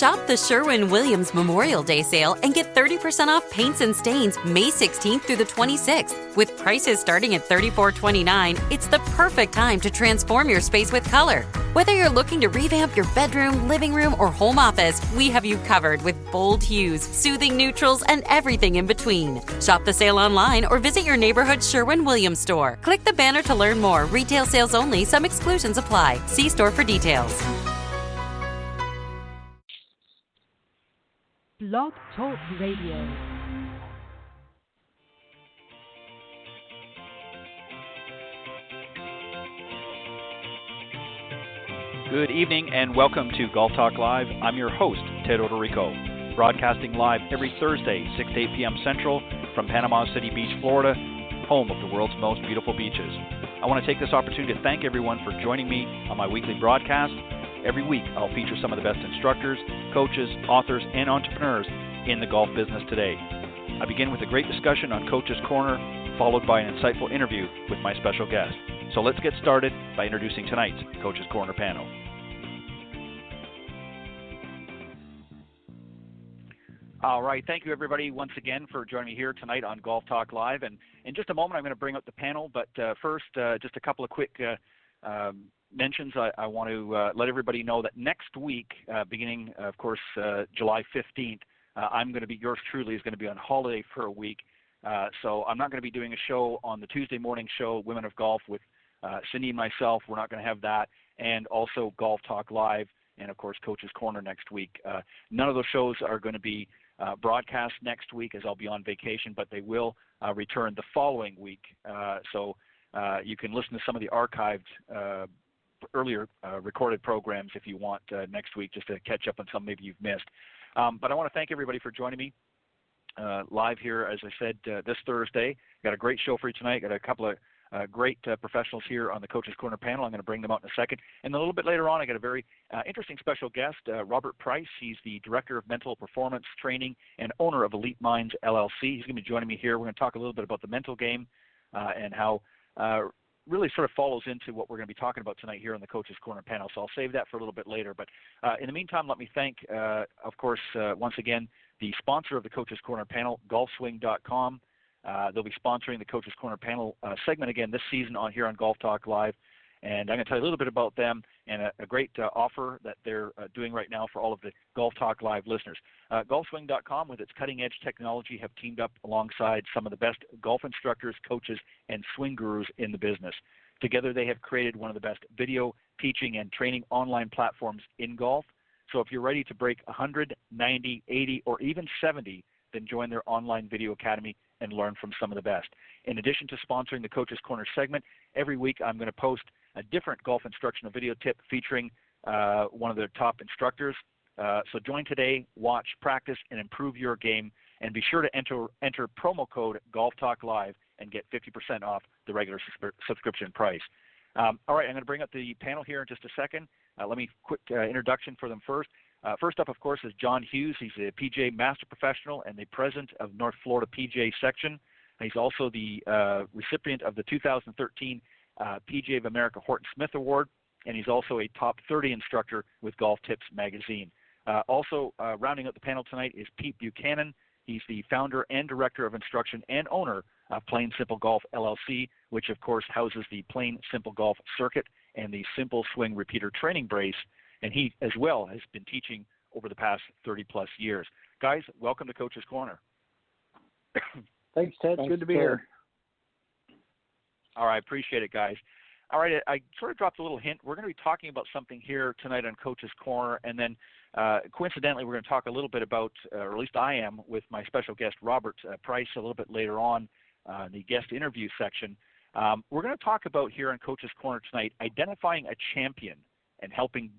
Shop the Sherwin-Williams Memorial Day sale and get 30% off paints and stains May 16th through the 26th. With prices starting at $34.29, it's the perfect time to transform your space with color. Whether you're looking to revamp your bedroom, living room, or home office, we have you covered with bold hues, soothing neutrals, and everything in between. Shop the sale online or visit your neighborhood Sherwin-Williams store. Click the banner to learn more. Retail sales only. Some exclusions apply. See store for details. Blog Talk Radio. Good evening and welcome to Golf Talk Live. I'm your host, Ted Odorico, broadcasting live every Thursday, 6 to 8 p.m. Central from Panama City Beach, Florida, home of the world's most beautiful beaches. I want to take this opportunity to thank everyone for joining me on my weekly broadcast. Every week, I'll feature some of the best instructors, coaches, authors, and entrepreneurs in the golf business today. I begin with a great discussion on Coach's Corner, followed by an insightful interview with my special guest. So let's get started by introducing tonight's Coach's Corner panel. All right, thank you everybody once again for joining me here tonight on Golf Talk Live. And in just a moment, I'm going to bring up the panel, but first, just a couple of quick mentions. I want to let everybody know that next week, beginning, of course, July 15th, I'm going to be, yours truly is going to be on holiday for a week. So I'm not going to be doing a show on the Tuesday morning show, Women of Golf, with Cindy and myself. We're not going to have that. And also Golf Talk Live and, of course, Coach's Corner next week. None of those shows are going to be broadcast next week as I'll be on vacation, but they will return the following week. So you can listen to some of the archived earlier recorded programs if you want next week, just to catch up on some maybe you've missed. But I want to thank everybody for joining me live here, as I said, this Thursday. Got a great show for you tonight. Got a couple of great professionals here on the Coach's Corner panel. I'm going to bring them out in a second. And a little bit later on, I got a very interesting special guest, Robert Price. He's the Director of Mental Performance Training and owner of Elite Minds, LLC. He's going to be joining me here. We're going to talk a little bit about the mental game and how really sort of follows into what we're going to be talking about tonight here on the Coach's Corner panel. So I'll save that for a little bit later. But in the meantime, let me thank, of course, once again, the sponsor of the Coach's Corner panel, golfswing.com. They'll be sponsoring the Coach's Corner panel segment again this season on here on Golf Talk Live. And I'm going to tell you a little bit about them and a great offer that they're doing right now for all of the Golf Talk Live listeners. Golfswing.com, with its cutting-edge technology, have teamed up alongside some of the best golf instructors, coaches, and swing gurus in the business. Together, they have created one of the best video teaching and training online platforms in golf. So if you're ready to break 100, 90, 80, or even 70, then join their online video academy and learn from some of the best. In addition to sponsoring the Coach's Corner segment, every week I'm going to post a different golf instructional video tip featuring one of their top instructors. So join today, watch, practice, and improve your game. And be sure to enter promo code Golf Talk Live and get 50% off the regular subscription price. All right, I'm going to bring up the panel here in just a second. Let me quick introduction for them first. First up, of course, is John Hughes. He's a PGA Master Professional and the President of North Florida PGA Section. He's also the recipient of the 2013 PGA of America Horton Smith Award, and he's also a top 30 instructor with Golf Tips magazine. Also rounding out the panel tonight is Pete Buchanan. He's the founder and director of instruction and owner of Plain Simple Golf LLC, which of course houses the Plain Simple Golf Circuit and the Simple Swing Repeater Training Brace. And he as well has been teaching over the past 30 plus years. Guys, welcome to Coach's Corner. Thanks, Ted. Good to be here. All right, appreciate it, guys. All right, I sort of dropped a little hint. We're going to be talking about something here tonight on Coach's Corner, and then coincidentally, we're going to talk a little bit about, or at least I am, with my special guest, Robert Price, a little bit later on in the guest interview section. We're going to talk about here on Coach's Corner tonight, identifying a champion and helping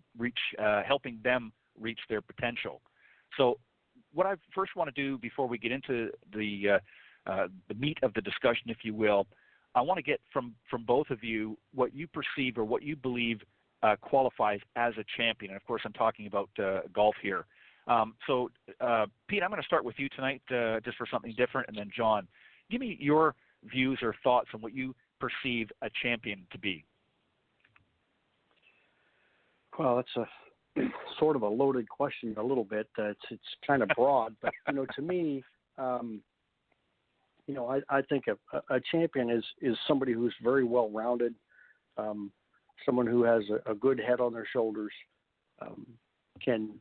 them reach their potential. So what I first want to do before we get into the meat of the discussion, if you will, I want to get from both of you what you perceive or what you believe qualifies as a champion. And, of course, I'm talking about golf here. So, Pete, I'm going to start with you tonight just for something different, and then John. Give me your views or thoughts on what you perceive a champion to be. Well, that's sort of a loaded question a little bit. It's kind of broad, but to me, I think a champion is somebody who's very well rounded, someone who has a good head on their shoulders, can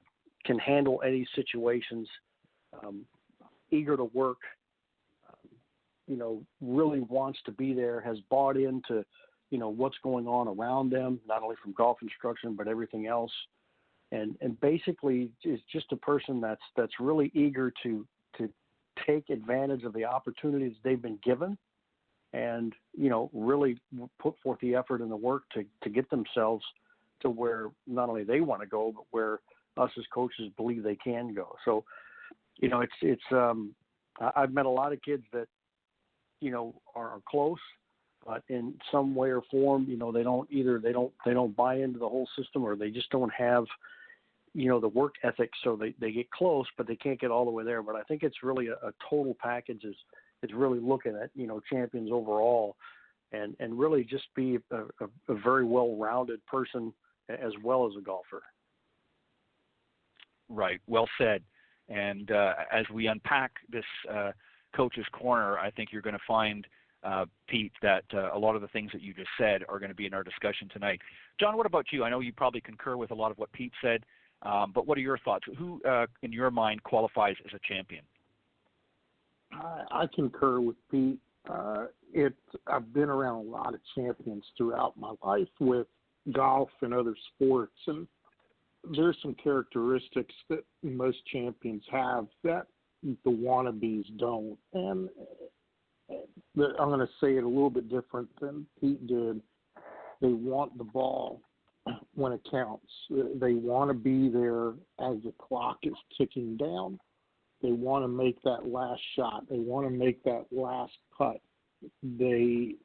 handle any situations, eager to work, really wants to be there, has bought into, what's going on around them, not only from golf instruction, but everything else. And basically is just a person that's really eager to take advantage of the opportunities they've been given and, really put forth the effort and the work to get themselves to where not only they want to go, but where us as coaches believe they can go. So, I've met a lot of kids that, are close, but in some way or form, they don't buy into the whole system, or they just don't have, the work ethic. So they get close, but they can't get all the way there. But I think it's really a total package is really looking at, champions overall and really just be a very well-rounded person as well as a golfer. Right. Well said. And as we unpack this Coach's Corner, I think you're going to find, Pete, that a lot of the things that you just said are going to be in our discussion tonight. John, what about you? I know you probably concur with a lot of what Pete said, but what are your thoughts? Who, in your mind, qualifies as a champion? I concur with Pete. I've been around a lot of champions throughout my life with golf and other sports, and there's some characteristics that most champions have that the wannabes don't. And I'm going to say it a little bit different than Pete did. They want the ball when it counts. They want to be there as the clock is ticking down. They want to make that last shot. They want to make that last putt. The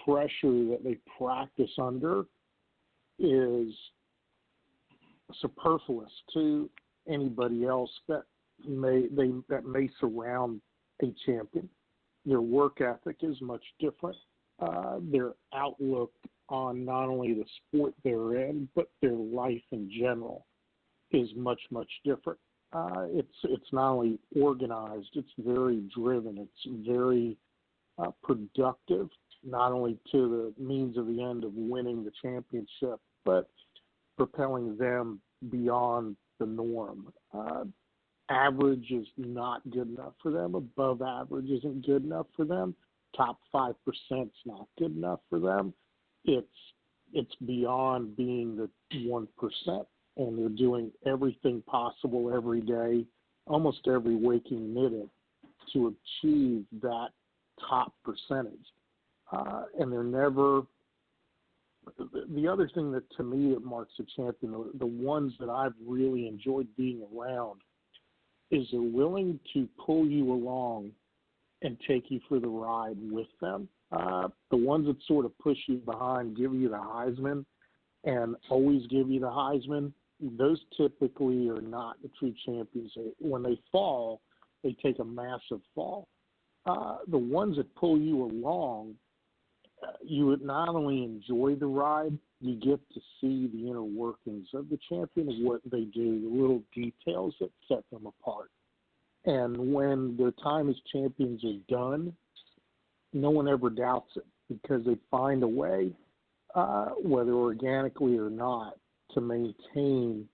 pressure that they practice under is superfluous to anybody else that may surround a champion. Their work ethic is much different. Their outlook on not only the sport they're in, but their life in general is much, much different. It's not only organized, it's very driven, it's very productive, not only to the means of the end of winning the championship, but propelling them beyond the norm. Average is not good enough for them. Above average isn't good enough for them. Top 5% is not good enough for them. It's beyond being the 1%, and they're doing everything possible every day, almost every waking minute, to achieve that top percentage. And they're never. The other thing that to me that marks a champion, the ones that I've really enjoyed being around, is they're willing to pull you along and take you for the ride with them. The ones that sort of push you behind, give you the Heisman, and always give you the Heisman, those typically are not the true champions. When they fall, they take a massive fall. The ones that pull you along, you would not only enjoy the ride, you get to see the inner workings of the champion, of what they do, the little details that set them apart. And when their time as champions are done, no one ever doubts it, because they find a way, whether organically or not, to maintain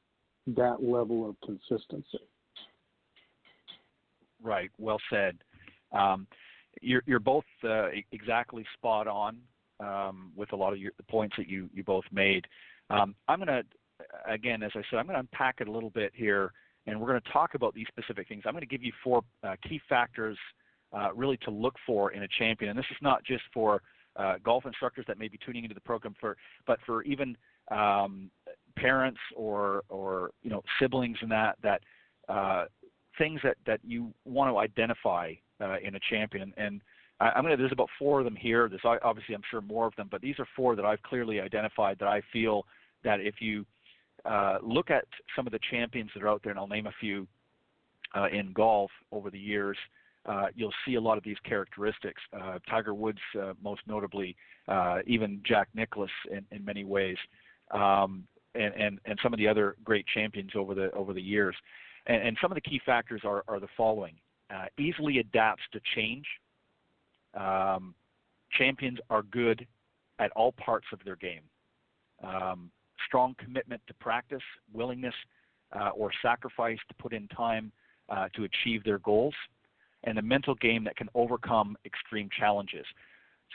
that level of consistency. Right. Well said. You're both exactly spot on with a lot of the points that you both made. I'm going to, again, as I said, I'm going to unpack it a little bit here, and we're going to talk about these specific things. I'm going to give you 4 key factors really to look for in a champion. And this is not just for golf instructors that may be tuning into the program, but for even parents or siblings and that things that you want to identify in a champion. And there's about 4 of them here. There's obviously, I'm sure, more of them, but these are 4 that I've clearly identified that I feel that if you look at some of the champions that are out there, and I'll name a few in golf over the years, you'll see a lot of these characteristics. Tiger Woods, most notably, even Jack Nicklaus in many ways. and some of the other great champions over the years. And some of the key factors are the following: easily adapts to change. Champions are good at all parts of their game. Strong commitment to practice, willingness or sacrifice to put in time to achieve their goals, and a mental game that can overcome extreme challenges.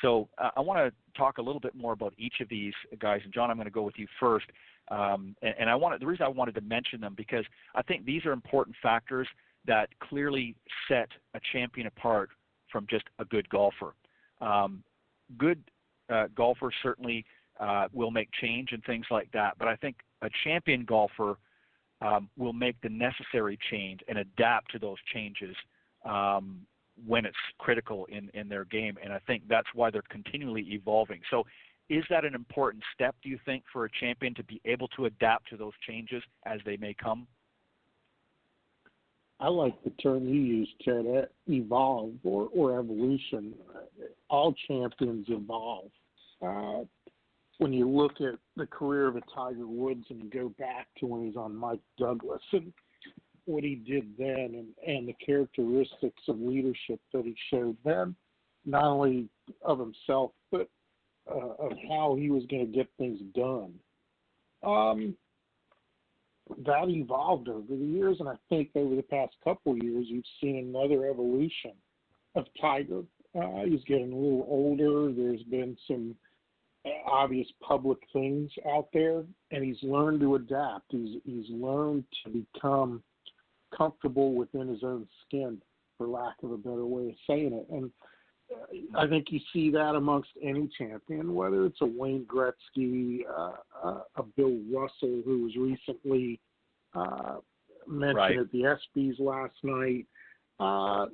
So I want to talk a little bit more about each of these guys. And John, I'm going to go with you first. And the reason I wanted to mention them because I think these are important factors that clearly set a champion apart from just a good golfer. Good golfers certainly will make change and things like that, but I think a champion golfer will make the necessary change and adapt to those changes when it's critical in their game, and I think that's why they're continually evolving. So is that an important step, do you think, for a champion to be able to adapt to those changes as they may come? I like the term you used, Ted, evolve or evolution. All champions evolve. When you look at the career of a Tiger Woods and you go back to when he's on Mike Douglas and what he did then and the characteristics of leadership that he showed then, not only of himself, but of how he was going to get things done. That evolved over the years, and I think over the past couple of years you've seen another evolution of Tiger. He's getting a little older. There's been some obvious public things out there, and he's learned to adapt. He's learned to become comfortable within his own skin, for lack of a better way of saying it. And I think you see that amongst any champion, whether it's a Wayne Gretzky, a Bill Russell, who was recently mentioned at the ESPYs last night, a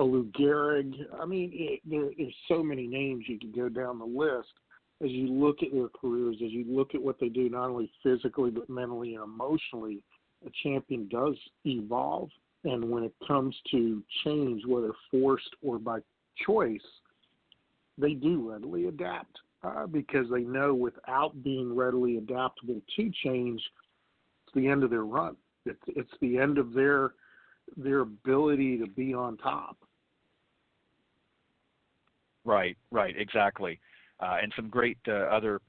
Lou Gehrig. I mean, there's so many names you could go down the list. As you look at their careers, as you look at what they do, not only physically but mentally and emotionally, a champion does evolve. And when it comes to change, whether forced or by choice, they do readily adapt because they know without being readily adaptable to change, it's the end of their run. It's the end of their ability to be on top. Right, exactly. And some great other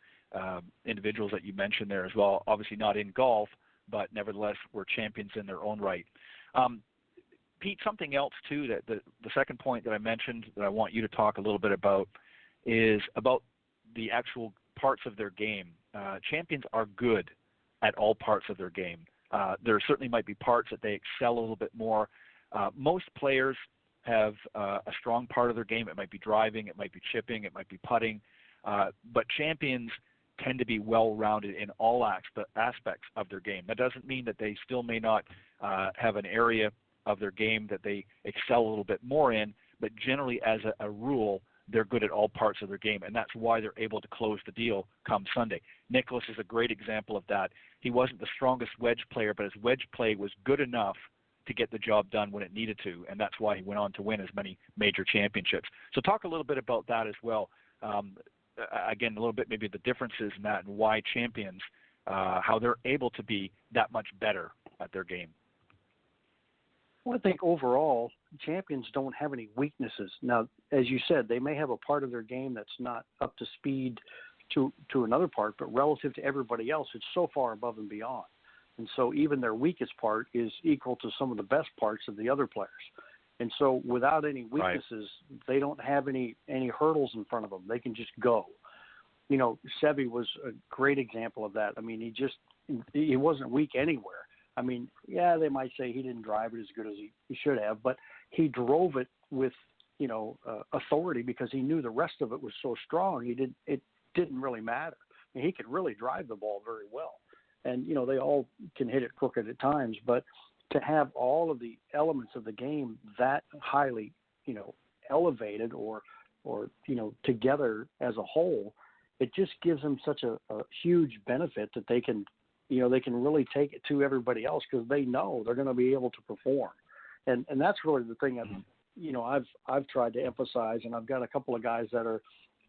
individuals that you mentioned there as well, obviously not in golf, but nevertheless were champions in their own right. Pete, something else too, that the second point that I mentioned that I want you to talk a little bit about is about the actual parts of their game. Champions are good at all parts of their game. There certainly might be parts that they excel a little bit more. Most players have a strong part of their game. It might be driving, it might be chipping, it might be putting, but champions tend to be well-rounded in all aspects of their game. That doesn't mean that they still may not have an area of their game that they excel a little bit more in, but generally as a rule, they're good at all parts of their game, and that's why they're able to close the deal come Sunday. Nicklaus is a great example of that. He wasn't the strongest wedge player, but his wedge play was good enough to get the job done when it needed to, and that's why he went on to win as many major championships. So talk a little bit about that as well. Again, a little bit maybe the differences in that and why champions, how they're able to be that much better at their game. Well, I think overall, champions don't have any weaknesses. Now, as you said, they may have a part of their game that's not up to speed to another part, but relative to everybody else, it's so far above and beyond. And so even their weakest part is equal to some of the best parts of the other players. And so without any weaknesses, they don't have any hurdles in front of them. They can just go. You know, Seve was a great example of that. I mean, he wasn't weak anywhere. I mean, yeah, they might say he didn't drive it as good as he should have, but he drove it with, authority because he knew the rest of it was so strong. It didn't really matter. I mean, he could really drive the ball very well. And, they all can hit it crooked at times, but to have all of the elements of the game that highly, elevated or together as a whole, it just gives them such a huge benefit that they can really take it to everybody else because they know they're going to be able to perform. And that's really the thing I've tried to emphasize, and I've got a couple of guys that are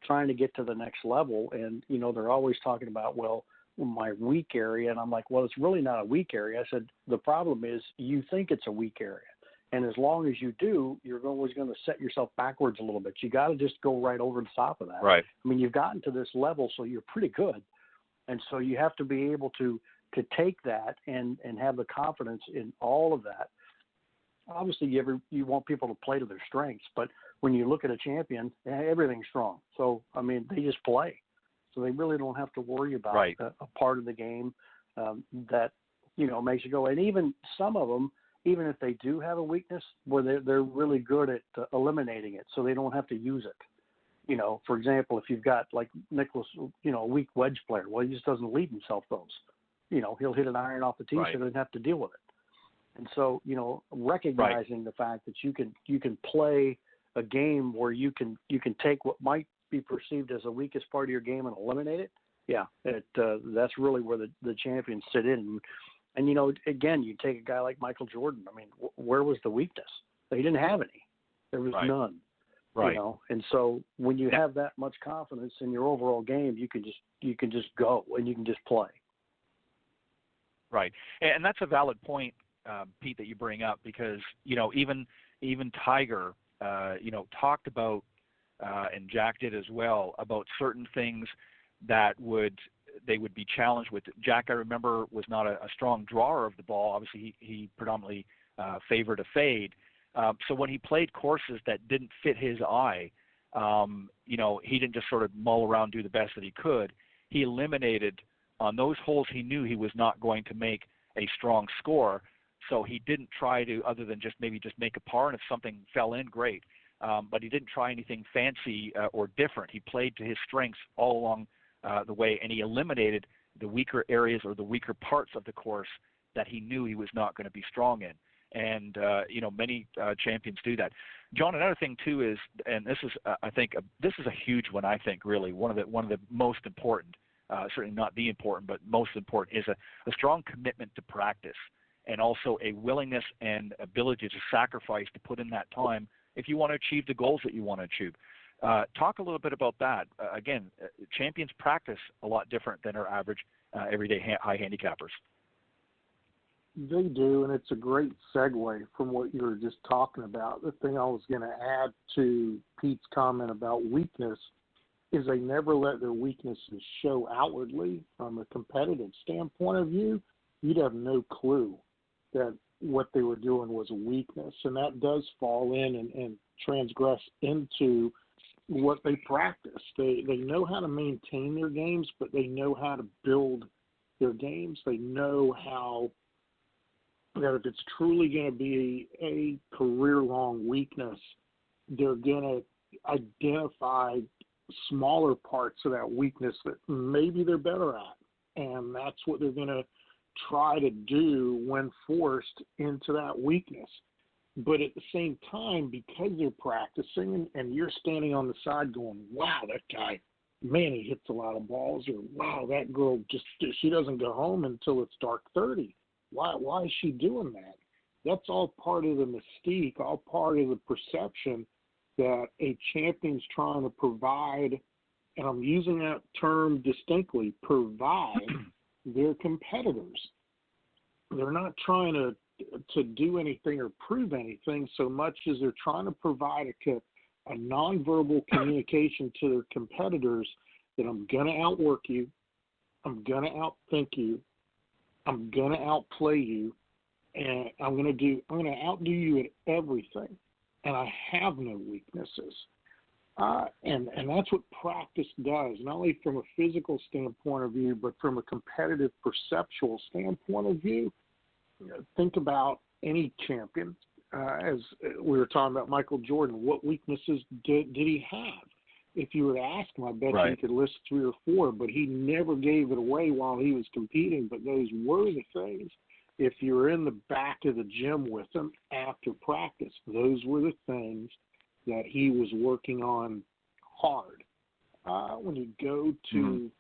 trying to get to the next level, and they're always talking about, well, my weak area. And I'm like, well, it's really not a weak area. I said, the problem is you think it's a weak area. And as long as you do, you're always going to set yourself backwards a little bit. You got to just go right over the top of that. Right. I mean, you've gotten to this level, so you're pretty good. And so you have to be able to take that and have the confidence in all of that. Obviously, you want people to play to their strengths, but when you look at a champion, everything's strong. So, I mean, they just play. So they really don't have to worry about a part of the game that, makes you go. And even some of them, even if they do have a weakness, where they're really good at eliminating it, so they don't have to use it. For example, if you've got like Nicholas, a weak wedge player, well, he just doesn't leave himself those. He'll hit an iron off the tee, so he doesn't have to deal with it. And so, recognizing the fact that you can play a game where you can take what might be perceived as the weakest part of your game and eliminate it. Yeah, that's really where the champions sit in. And again, you take a guy like Michael Jordan. I mean, where was the weakness? He didn't have any. There was none. Right. And so when you have that much confidence in your overall game, you can just go and you can just play. Right, and that's a valid point, Pete, that you bring up, because even Tiger, talked about, and Jack did as well, about certain things that they would be challenged with. Jack, I remember, was not a strong drawer of the ball. Obviously, he predominantly favored a fade. So when he played courses that didn't fit his eye, he didn't just sort of mull around, do the best that he could. He eliminated on those holes he knew he was not going to make a strong score. So he didn't try to, other than just make a par, and if something fell in, great. But he didn't try anything fancy or different. He played to his strengths all along the way, and he eliminated the weaker areas or the weaker parts of the course that he knew he was not going to be strong in. And many champions do that. John, another thing too is, and this is this is a huge one. I think really one of the most important. Certainly not the important, but most important, is a strong commitment to practice, and also a willingness and ability to sacrifice, to put in that time if you want to achieve the goals that you want to achieve. Talk a little bit about that. Again, champions practice a lot different than our average everyday high handicappers. They do, and it's a great segue from what you were just talking about. The thing I was going to add to Pete's comment about weakness is they never let their weaknesses show outwardly. From a competitive standpoint of view, you'd have no clue that what they were doing was a weakness, and that does fall in and transgress into what they practice. They know how to maintain their games, but they know how to build their games. They know how that if it's truly going to be a career-long weakness, they're going to identify smaller parts of that weakness that maybe they're better at. And that's what they're going to try to do when forced into that weakness. But at the same time, because they're practicing and you're standing on the side going, wow, that guy, man, he hits a lot of balls, or wow, that girl she doesn't go home until it's dark 30. Why is she doing that? That's all part of the mystique, all part of the perception that a champion's trying to provide, and I'm using that term distinctly, provide their competitors. They're not trying to do anything or prove anything so much as they're trying to provide a nonverbal communication to their competitors that I'm going to outwork you, I'm going to outthink you, I'm going to outplay you, and I'm going to outdo you at everything. And I have no weaknesses. And that's what practice does, not only from a physical standpoint of view, but from a competitive perceptual standpoint of view. Think about any champion. As we were talking about Michael Jordan, what weaknesses did he have? If you were to ask him, I bet you he could list 3 or 4, but he never gave it away while he was competing. But those were the things. If you were in the back of the gym with him after practice, those were the things that he was working on hard. When you go to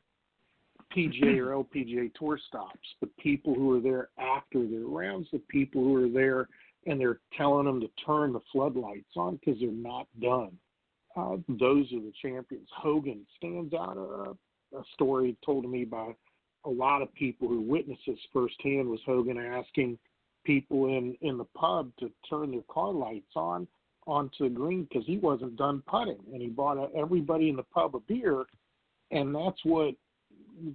PGA or LPGA tour stops, the people who are there after their rounds, the people who are there and they're telling them to turn the floodlights on because they're not done. Those are the champions. Hogan stands out, a story told to me by a lot of people who witnessed this firsthand was Hogan asking people in the pub to turn their car lights onto the green because he wasn't done putting, and he bought everybody in the pub a beer, and that's what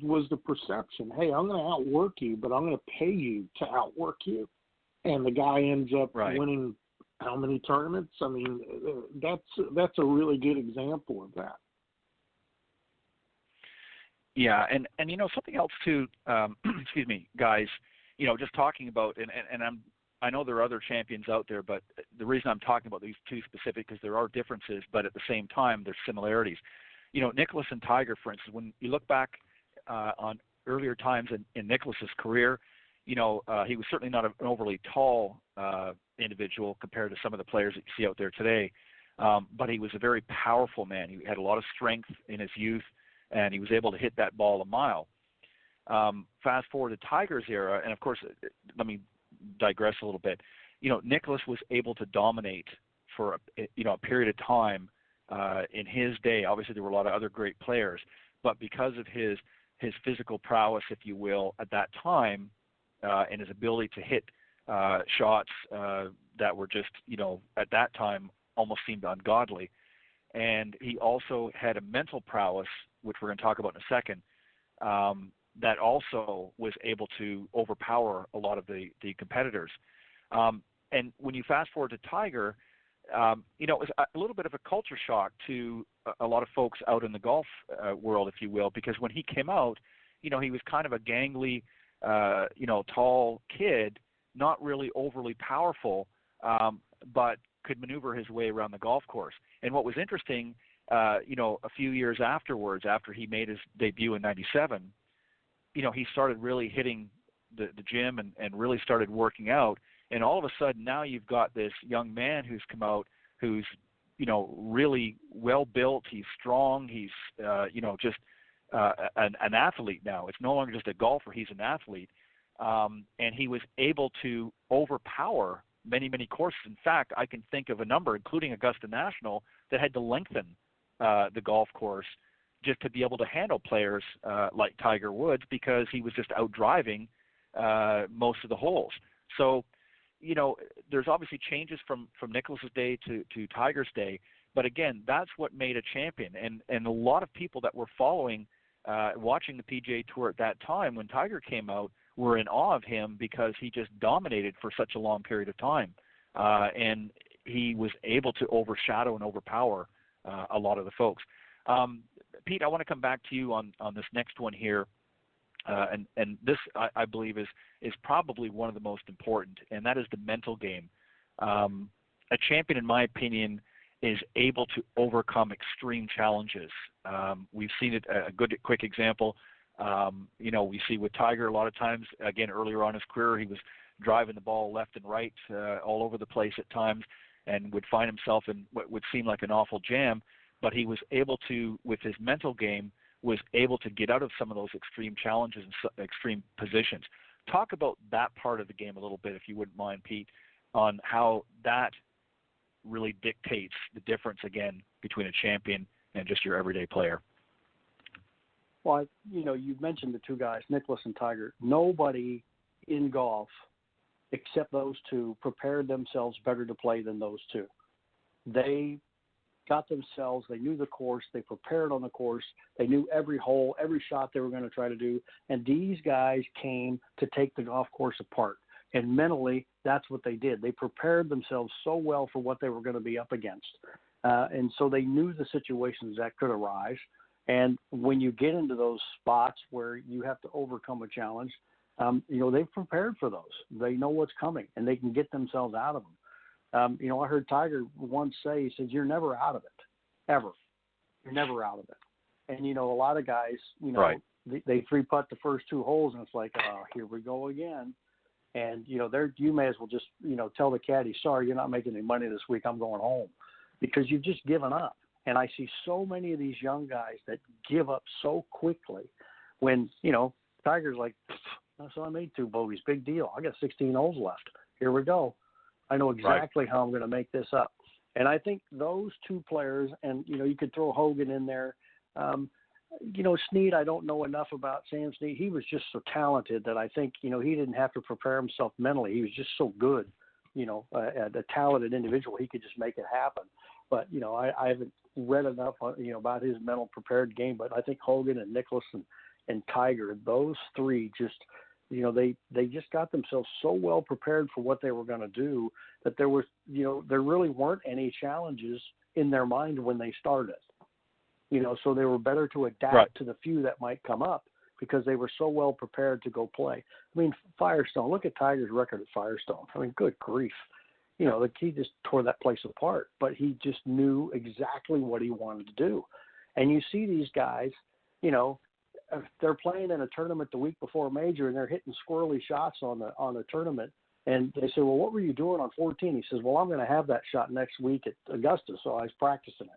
was the perception. Hey, I'm going to outwork you, but I'm going to pay you to outwork you, and the guy ends up winning how many tournaments? I mean, that's a really good example of that. Yeah, and something else too. Excuse me, guys. Just talking about and I know there are other champions out there, but the reason I'm talking about these two specific because there are differences, but at the same time there's similarities. Nicholas and Tiger, for instance, when you look back on earlier times in Nicholas's career, he was certainly not an overly tall individual compared to some of the players that you see out there today, but he was a very powerful man. He had a lot of strength in his youth, and he was able to hit that ball a mile. Fast forward to Tiger's era, and of course, let me digress a little bit. Nicholas was able to dominate for a period of time in his day. Obviously, there were a lot of other great players, but because of his physical prowess, if you will, at that time, and his ability to hit shots that were just, at that time almost seemed ungodly. And he also had a mental prowess, which we're going to talk about in a second, that also was able to overpower a lot of the competitors. And when you fast forward to Tiger, it was a little bit of a culture shock to a lot of folks out in the golf world, if you will, because when he came out, he was kind of a gangly, tall kid, not really overly powerful, but could maneuver his way around the golf course. And what was interesting, a few years afterwards, after he made his debut in '97, he started really hitting the gym and really started working out. And all of a sudden now you've got this young man who's come out who's, really well built. He's strong. He's, just an athlete now. It's no longer just a golfer. He's an athlete. And he was able to overpower many, many courses. In fact, I can think of a number, including Augusta National, that had to lengthen the golf course just to be able to handle players like Tiger Woods because he was just out driving most of the holes. So, there's obviously changes from Nicklaus's day to Tiger's day, but again, that's what made a champion. And a lot of people that were following, watching the PGA Tour at that time when Tiger came out were in awe of him because he just dominated for such a long period of time. And he was able to overshadow and overpower a lot of the folks. Pete, I want to come back to you on this next one here. And this, I believe, is probably one of the most important, and that is the mental game. A champion, in my opinion, is able to overcome extreme challenges. We've seen it, a good, quick example. We see with Tiger a lot of times, again, earlier on in his career, he was driving the ball left and right all over the place at times and would find himself in what would seem like an awful jam, but he was able to, with his mental game, was able to get out of some of those extreme challenges and extreme positions. Talk about that part of the game a little bit, if you wouldn't mind, Pete, on how that really dictates the difference, again, between a champion and just your everyday player. Well, you've mentioned the two guys, Nicklaus and Tiger. Nobody in golf, except those two, prepared themselves better to play than those two. They got themselves, they knew the course, they prepared on the course, they knew every hole, every shot they were going to try to do, and these guys came to take the golf course apart. And mentally, that's what they did. They prepared themselves so well for what they were going to be up against. And so they knew the situations that could arise. And when you get into those spots where you have to overcome a challenge, they've prepared for those. They know what's coming, and they can get themselves out of them. I heard Tiger once say, he says, you're never out of it, ever. You're never out of it. And, a lot of guys, right. they three-putt the first two holes, and it's like, here we go again. And, you may as well just, tell the caddy, sorry, you're not making any money this week, I'm going home. Because you've just given up. And I see so many of these young guys that give up so quickly when, Tiger's like, so I made 2 bogeys, big deal. I got 16 holes left. Here we go. I know exactly how I'm going to make this up. And I think those two players, and, you could throw Hogan in there. Snead, I don't know enough about Sam Snead. He was just so talented that I think, he didn't have to prepare himself mentally. He was just so good, a talented individual. He could just make it happen. But, I haven't read enough, about his mental prepared game. But I think Hogan and Nicholas and Tiger, those three just, they just got themselves so well prepared for what they were going to do that there really weren't any challenges in their mind when they started. So they were better to adapt to the few that might come up because they were so well prepared to go play. I mean, Firestone, look at Tiger's record at Firestone. I mean, good grief. He just tore that place apart, but he just knew exactly what he wanted to do. And you see these guys, they're playing in a tournament the week before a major and they're hitting squirrely shots on the tournament. And they say, well, what were you doing on 14? He says, well, I'm going to have that shot next week at Augusta, so I was practicing it.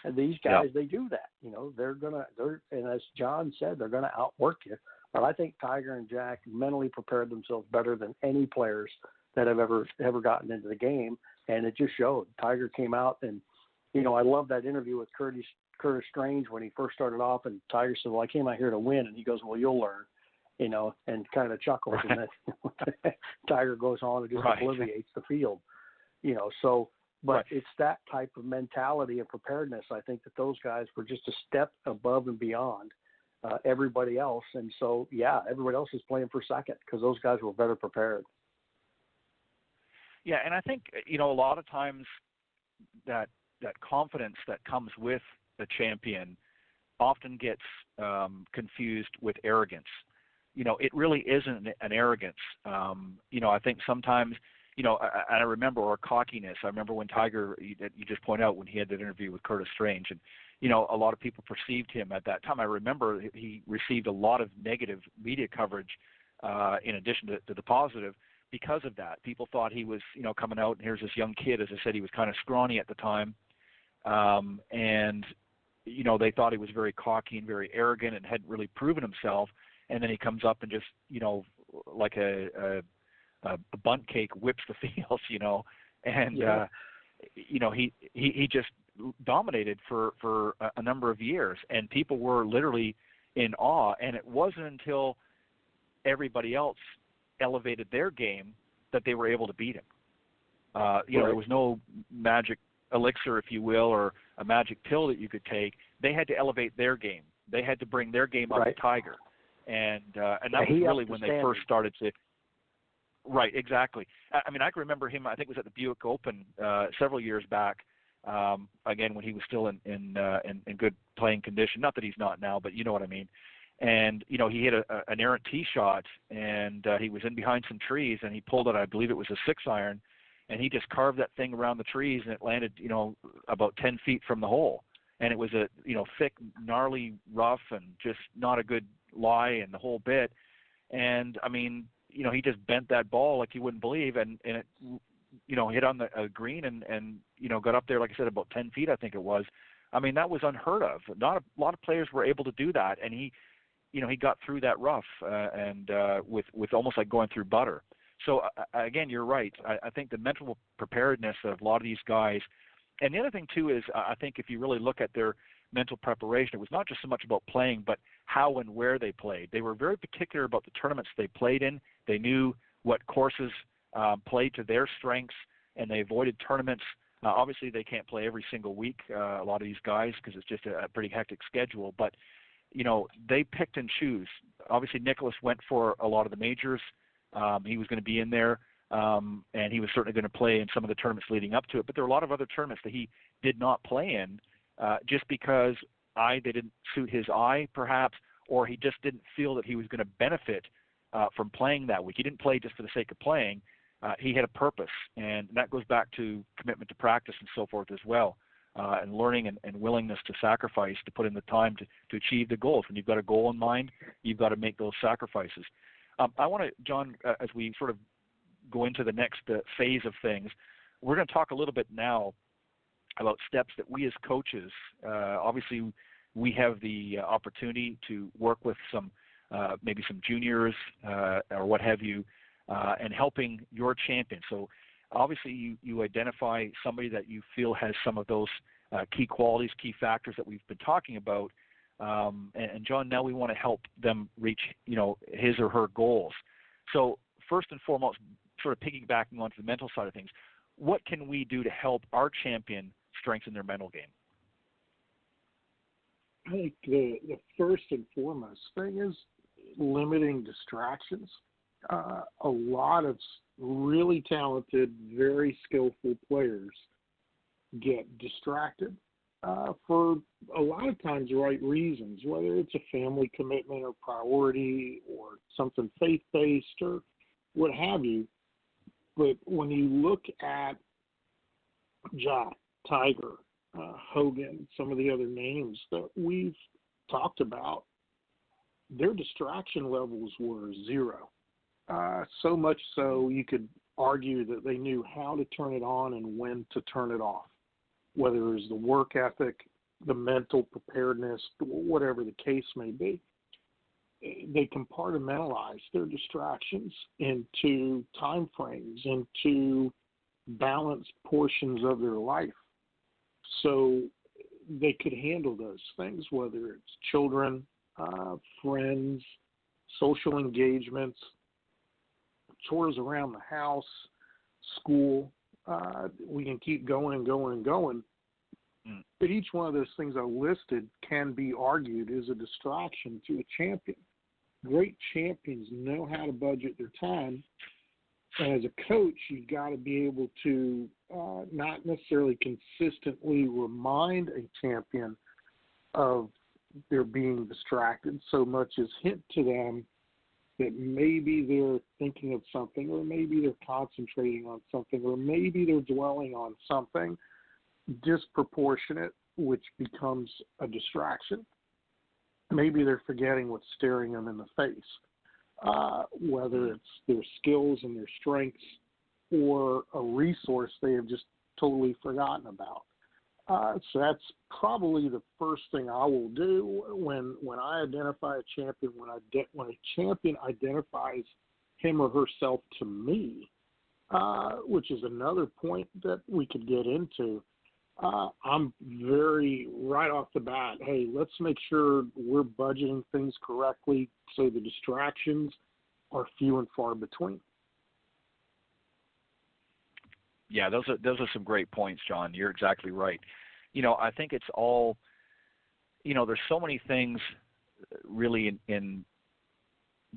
And these guys, they do that. And as John said, they're going to outwork you. But I think Tiger and Jack mentally prepared themselves better than any players that have ever gotten into the game. And it just showed. Tiger came out and, I love that interview with Curtis Strange when he first started off, and Tiger said, well, I came out here to win. And he goes, well, you'll learn, and kind of chuckles. Right. And then Tiger goes on and just obliviates the field, But it's that type of mentality and preparedness. I think that those guys were just a step above and beyond everybody else. And so, everybody else is playing for second because those guys were better prepared. Yeah, and I think, a lot of times that confidence that comes with the champion often gets confused with arrogance. It really isn't an arrogance. I think sometimes – I remember, or cockiness. I remember when Tiger, you just point out when he had that interview with Curtis Strange, and a lot of people perceived him at that time. I remember he received a lot of negative media coverage in addition to the positive because of that. People thought he was, coming out, and here's this young kid. As I said, he was kind of scrawny at the time, and they thought he was very cocky and very arrogant and hadn't really proven himself. And then he comes up and just, like a bunt cake whips the field, and he just dominated for a number of years, and people were literally in awe. And it wasn't until everybody else elevated their game that they were able to beat him. There was no magic elixir, if you will, or a magic pill that you could take. They had to elevate their game. They had to bring their game up to Tiger, and that was really when they first started to. Right, exactly. I mean, I can remember him. I think it was at the Buick Open several years back. Again, when he was still in good playing condition. Not that he's not now, but you know what I mean. And he hit an errant tee shot, and he was in behind some trees, and he pulled it. I believe it was a 6-iron, and he just carved that thing around the trees, and it landed about 10 feet from the hole. And it was a thick, gnarly rough, and just not a good lie, and the whole bit. And I mean, he just bent that ball like you wouldn't believe, and it, hit on the green and got up there, like I said, about 10 feet, I think it was. I mean, that was unheard of. Not a lot of players were able to do that, and he got through that rough and with almost like going through butter. So again, you're right. I think the mental preparedness of a lot of these guys, and the other thing too is I think if you really look at their mental preparation, it was not just so much about playing, but how and where they played. They were very particular about the tournaments they played in. They knew what courses played to their strengths, and they avoided tournaments. Obviously, they can't play every single week, a lot of these guys, because it's just a pretty hectic schedule. But, they picked and choose. Obviously, Nicholas went for a lot of the majors. He was going to be in there, and he was certainly going to play in some of the tournaments leading up to it. But there were a lot of other tournaments that he did not play in just because they didn't suit his eye, perhaps, or he just didn't feel that he was going to benefit from playing that week. He didn't play just for the sake of playing. He had a purpose, and that goes back to commitment to practice and so forth as well, and learning and willingness to sacrifice, to put in the time to achieve the goals. When you've got a goal in mind, you've got to make those sacrifices. I want to, John, as we sort of go into the next phase of things, we're going to talk a little bit now about steps that we as coaches, obviously we have the opportunity to work with some maybe some juniors or what have you, and helping your champion. So obviously you identify somebody that you feel has some of those key qualities, key factors that we've been talking about. And John, now we want to help them reach, his or her goals. So first and foremost, sort of piggybacking onto the mental side of things, what can we do to help our champion strengthen their mental game? I think the first and foremost thing is limiting distractions. A lot of really talented, very skillful players get distracted for a lot of times the right reasons, whether it's a family commitment or priority or something faith-based or what have you. But when you look at Jack, Tiger, Hogan, some of the other names that we've talked about, their distraction levels were zero. So much so you could argue that they knew how to turn it on and when to turn it off, whether it was the work ethic, the mental preparedness, whatever the case may be. They compartmentalized their distractions into time frames, into balanced portions of their life. So they could handle those things, whether it's children, friends, social engagements, chores around the house, school. We can keep going and going and going. But each one of those things I listed can be argued as a distraction to a champion. Great champions know how to budget their time. And as a coach, you've got to be able to not necessarily consistently remind a champion of their being distracted so much as hint to them that maybe they're thinking of something, or maybe they're concentrating on something, or maybe they're dwelling on something disproportionate, which becomes a distraction. Maybe they're forgetting what's staring them in the face, whether it's their skills and their strengths or a resource they have just totally forgotten about. So that's probably the first thing I will do when I identify a champion, when a champion identifies him or herself to me, which is another point that we could get into. I'm very right off the bat, hey, let's make sure we're budgeting things correctly so the distractions are few and far between. Yeah, those are some great points, John. You're exactly right. I think it's all, there's so many things really in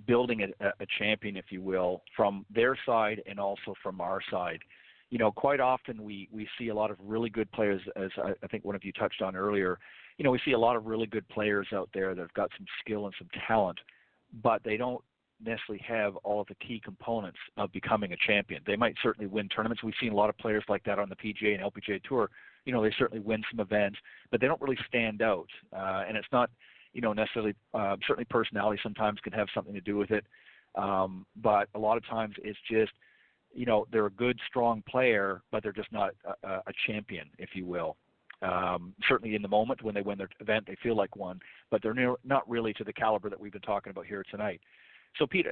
building a champion, if you will, from their side and also from our side. Quite often we see a lot of really good players, as I think one of you touched on earlier. We see a lot of really good players out there that have got some skill and some talent, but they don't necessarily have all of the key components of becoming a champion. They might certainly win tournaments. We've seen a lot of players like that on the PGA and LPGA Tour. They certainly win some events, but they don't really stand out. And it's not, necessarily, certainly personality sometimes can have something to do with it. But a lot of times it's just, they're a good, strong player, but they're just not a champion, if you will. Certainly in the moment when they win their event, they feel like one, but they're not really to the caliber that we've been talking about here tonight. So, Pete,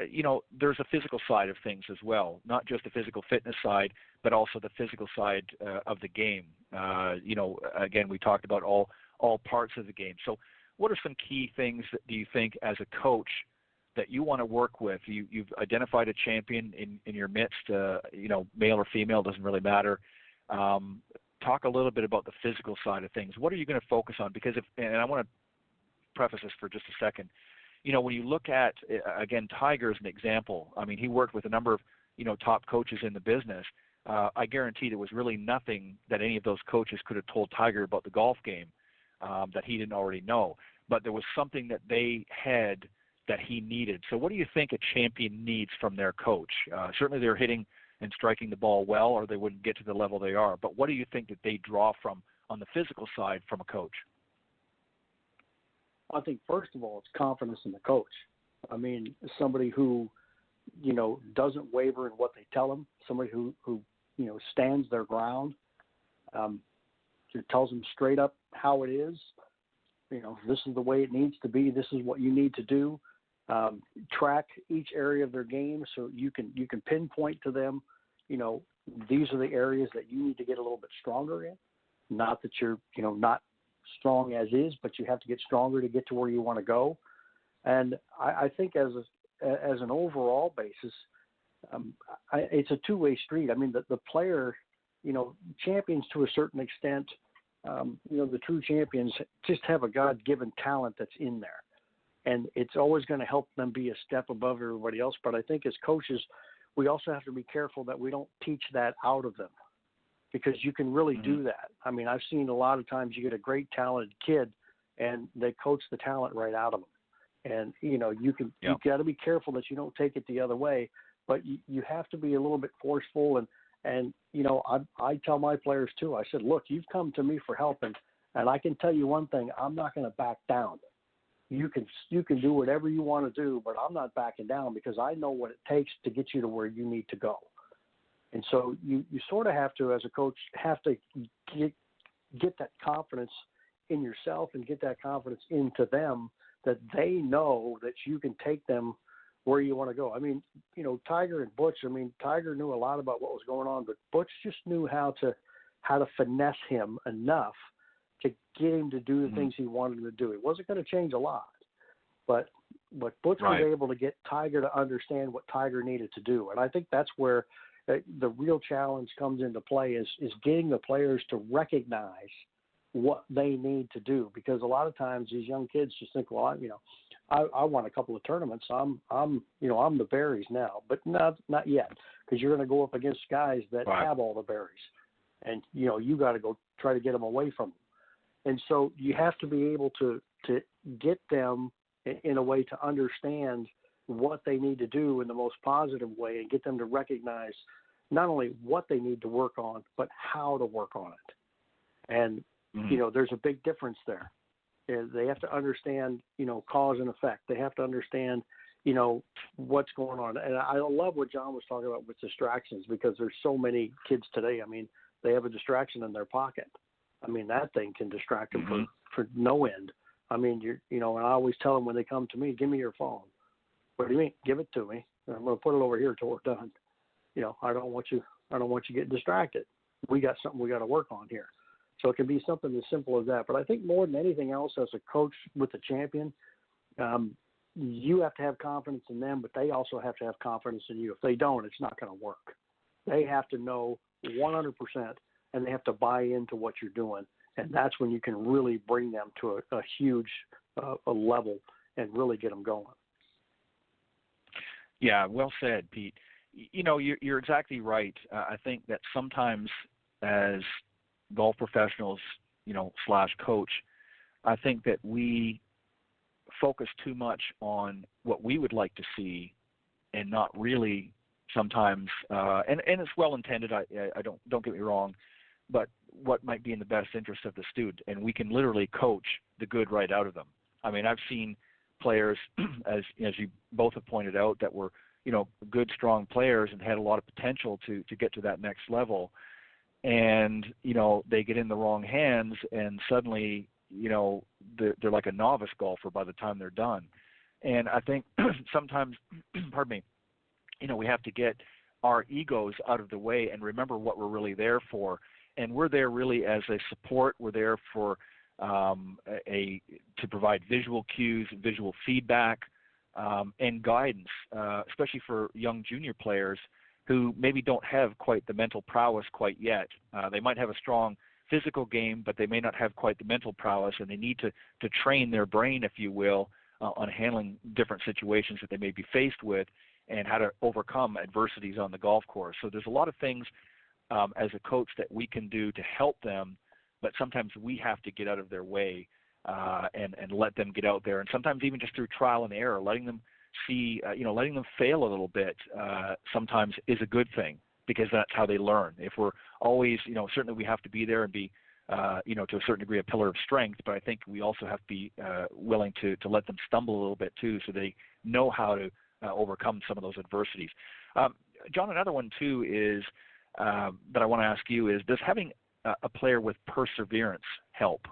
there's a physical side of things as well, not just the physical fitness side, but also the physical side of the game. Again, we talked about all parts of the game. So what are some key things that do you think as a coach that you want to work with? You've identified a champion in your midst, male or female, doesn't really matter. Talk a little bit about the physical side of things. What are you going to focus on? Because and I want to preface this for just a second. When you look at, again, Tiger as an example, I mean, he worked with a number of, top coaches in the business. I guarantee there was really nothing that any of those coaches could have told Tiger about the golf game that he didn't already know. But there was something that they had that he needed. So what do you think a champion needs from their coach? Certainly they're hitting and striking the ball well, or they wouldn't get to the level they are. But what do you think that they draw from on the physical side from a coach? I think, first of all, it's confidence in the coach. I mean, somebody who, doesn't waver in what they tell him, somebody who stands their ground, who tells them straight up how it is. This is the way it needs to be. This is what you need to do. Track each area of their game so you can pinpoint to them, these are the areas that you need to get a little bit stronger in. Not that you're, not strong as is, but you have to get stronger to get to where you want to go. And I think as an overall basis, it's a two-way street. I mean, the player, champions to a certain extent, the true champions just have a God-given talent that's in there. And it's always going to help them be a step above everybody else. But I think as coaches, we also have to be careful that we don't teach that out of them, because you can really do that. I mean, I've seen a lot of times you get a great talented kid and they coach the talent right out of them. And, you've got to be careful that you don't take it the other way, but you have to be a little bit forceful. And I tell my players too, I said, look, you've come to me for help, and I can tell you one thing, I'm not going to back down. You can do whatever you want to do, but I'm not backing down, because I know what it takes to get you to where you need to go. And so you sort of have to, as a coach, have to get that confidence in yourself and get that confidence into them, that they know that you can take them where you want to go. I mean, Tiger and Butch, Tiger knew a lot about what was going on, but Butch just knew how to finesse him enough to get him to do the things he wanted him to do. It wasn't going to change a lot, but Butch was able to get Tiger to understand what Tiger needed to do. And I think that's where the real challenge comes into play, is getting the players to recognize what they need to do. Because a lot of times these young kids just think, well, I won a couple of tournaments. I'm the berries now, but not yet, because you're going to go up against guys that have all the berries, and you got to go try to get them away from them. And so you have to be able to get them in a way to understand what they need to do in the most positive way, and get them to recognize not only what they need to work on, but how to work on it. And, there's a big difference there. They have to understand, cause and effect. They have to understand, what's going on. And I love what John was talking about with distractions, because there's so many kids today. I mean, they have a distraction in their pocket. I mean, that thing can distract them for no end. I mean, and I always tell them when they come to me, give me your phone. What do you mean? Give it to me. I'm going to put it over here till we're done. I don't want you getting distracted. We got something we got to work on here. So it can be something as simple as that. But I think more than anything else, as a coach with a champion, you have to have confidence in them, but they also have to have confidence in you. If they don't, it's not going to work. They have to know 100%, and they have to buy into what you're doing. And that's when you can really bring them to a huge a level and really get them going. Yeah, well said, Pete. You're exactly right. I think that sometimes as golf professionals, / coach, I think that we focus too much on what we would like to see, and not really sometimes, and it's well intended. I don't get me wrong, but what might be in the best interest of the student, and we can literally coach the good right out of them. I mean, I've seen players, as you both have pointed out, that were good, strong players and had a lot of potential to get to that next level. And, they get in the wrong hands, and suddenly, they're like a novice golfer by the time they're done. And I think sometimes, pardon me, we have to get our egos out of the way and remember what we're really there for. And we're there really as a support. We're there for to provide visual cues, visual feedback, and guidance, especially for young junior players who maybe don't have quite the mental prowess quite yet. They might have a strong physical game, but they may not have quite the mental prowess, and they need to train their brain, if you will, on handling different situations that they may be faced with, and how to overcome adversities on the golf course. So there's a lot of things as a coach that we can do to help them, but sometimes we have to get out of their way and let them get out there, and sometimes even just through trial and error, letting them see, letting them fail a little bit sometimes is a good thing, because that's how they learn. If we're always, certainly we have to be there and be, to a certain degree, a pillar of strength, but I think we also have to be willing to let them stumble a little bit too, so they know how to overcome some of those adversities. John, another one too is that I want to ask you is, does having a player with perseverance help?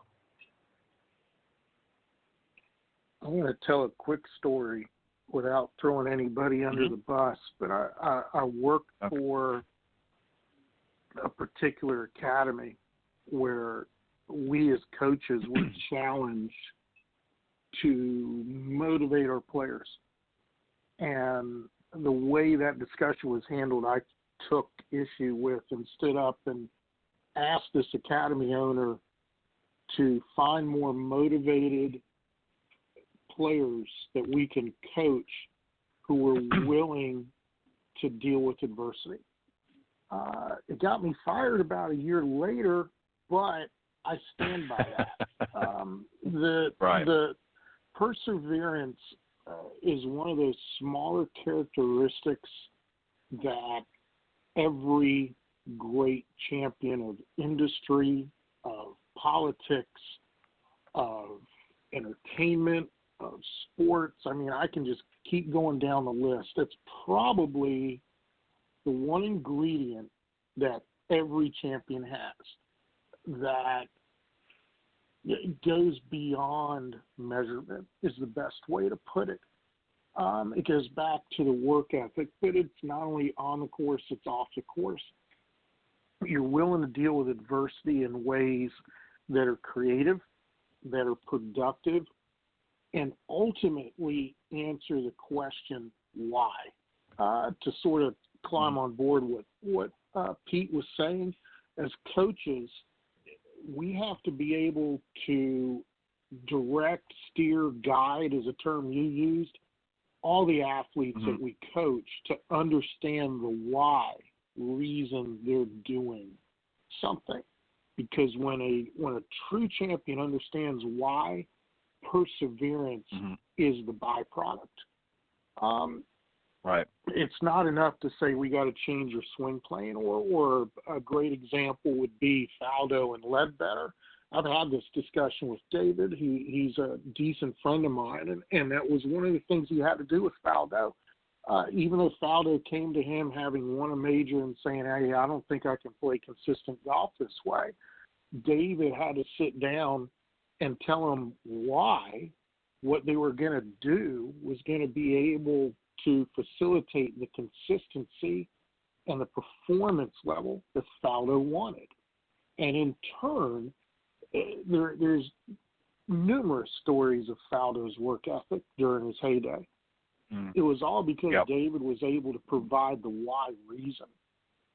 I'm going to tell a quick story without throwing anybody under the bus, but I worked for a particular academy, where we as coaches were challenged to motivate our players. And the way that discussion was handled, I took issue with and stood up and asked this academy owner to find more motivated players that we can coach who were willing to deal with adversity. It got me fired about a year later, but I stand by that. The perseverance is one of those smaller characteristics that every great champion of industry, of politics, of entertainment, of sports, I mean, I can just keep going down the list. It's probably the one ingredient that every champion has that goes beyond measurement is the best way to put it. It goes back to the work ethic, but it's not only on the course, it's off the course. You're willing to deal with adversity in ways that are creative, that are productive, and ultimately answer the question, why? To sort of climb on board with what Pete was saying, as coaches, we have to be able to direct, steer, guide is a term you used, all the athletes that we coach to understand the why reason they're doing something. Because when a true champion understands why, perseverance is the byproduct. Right. It's not enough to say we got to change your swing plane, or a great example would be Faldo and Ledbetter. I've had this discussion with David. He's a decent friend of mine, and that was one of the things he had to do with Faldo. Even though Faldo came to him having won a major and saying, hey, I don't think I can play consistent golf this way, David had to sit down and tell him why what they were going to do was going to be able to facilitate the consistency and the performance level that Faldo wanted. And in turn, there's numerous stories of Faldo's work ethic during his heyday. It was all because David was able to provide the why reason.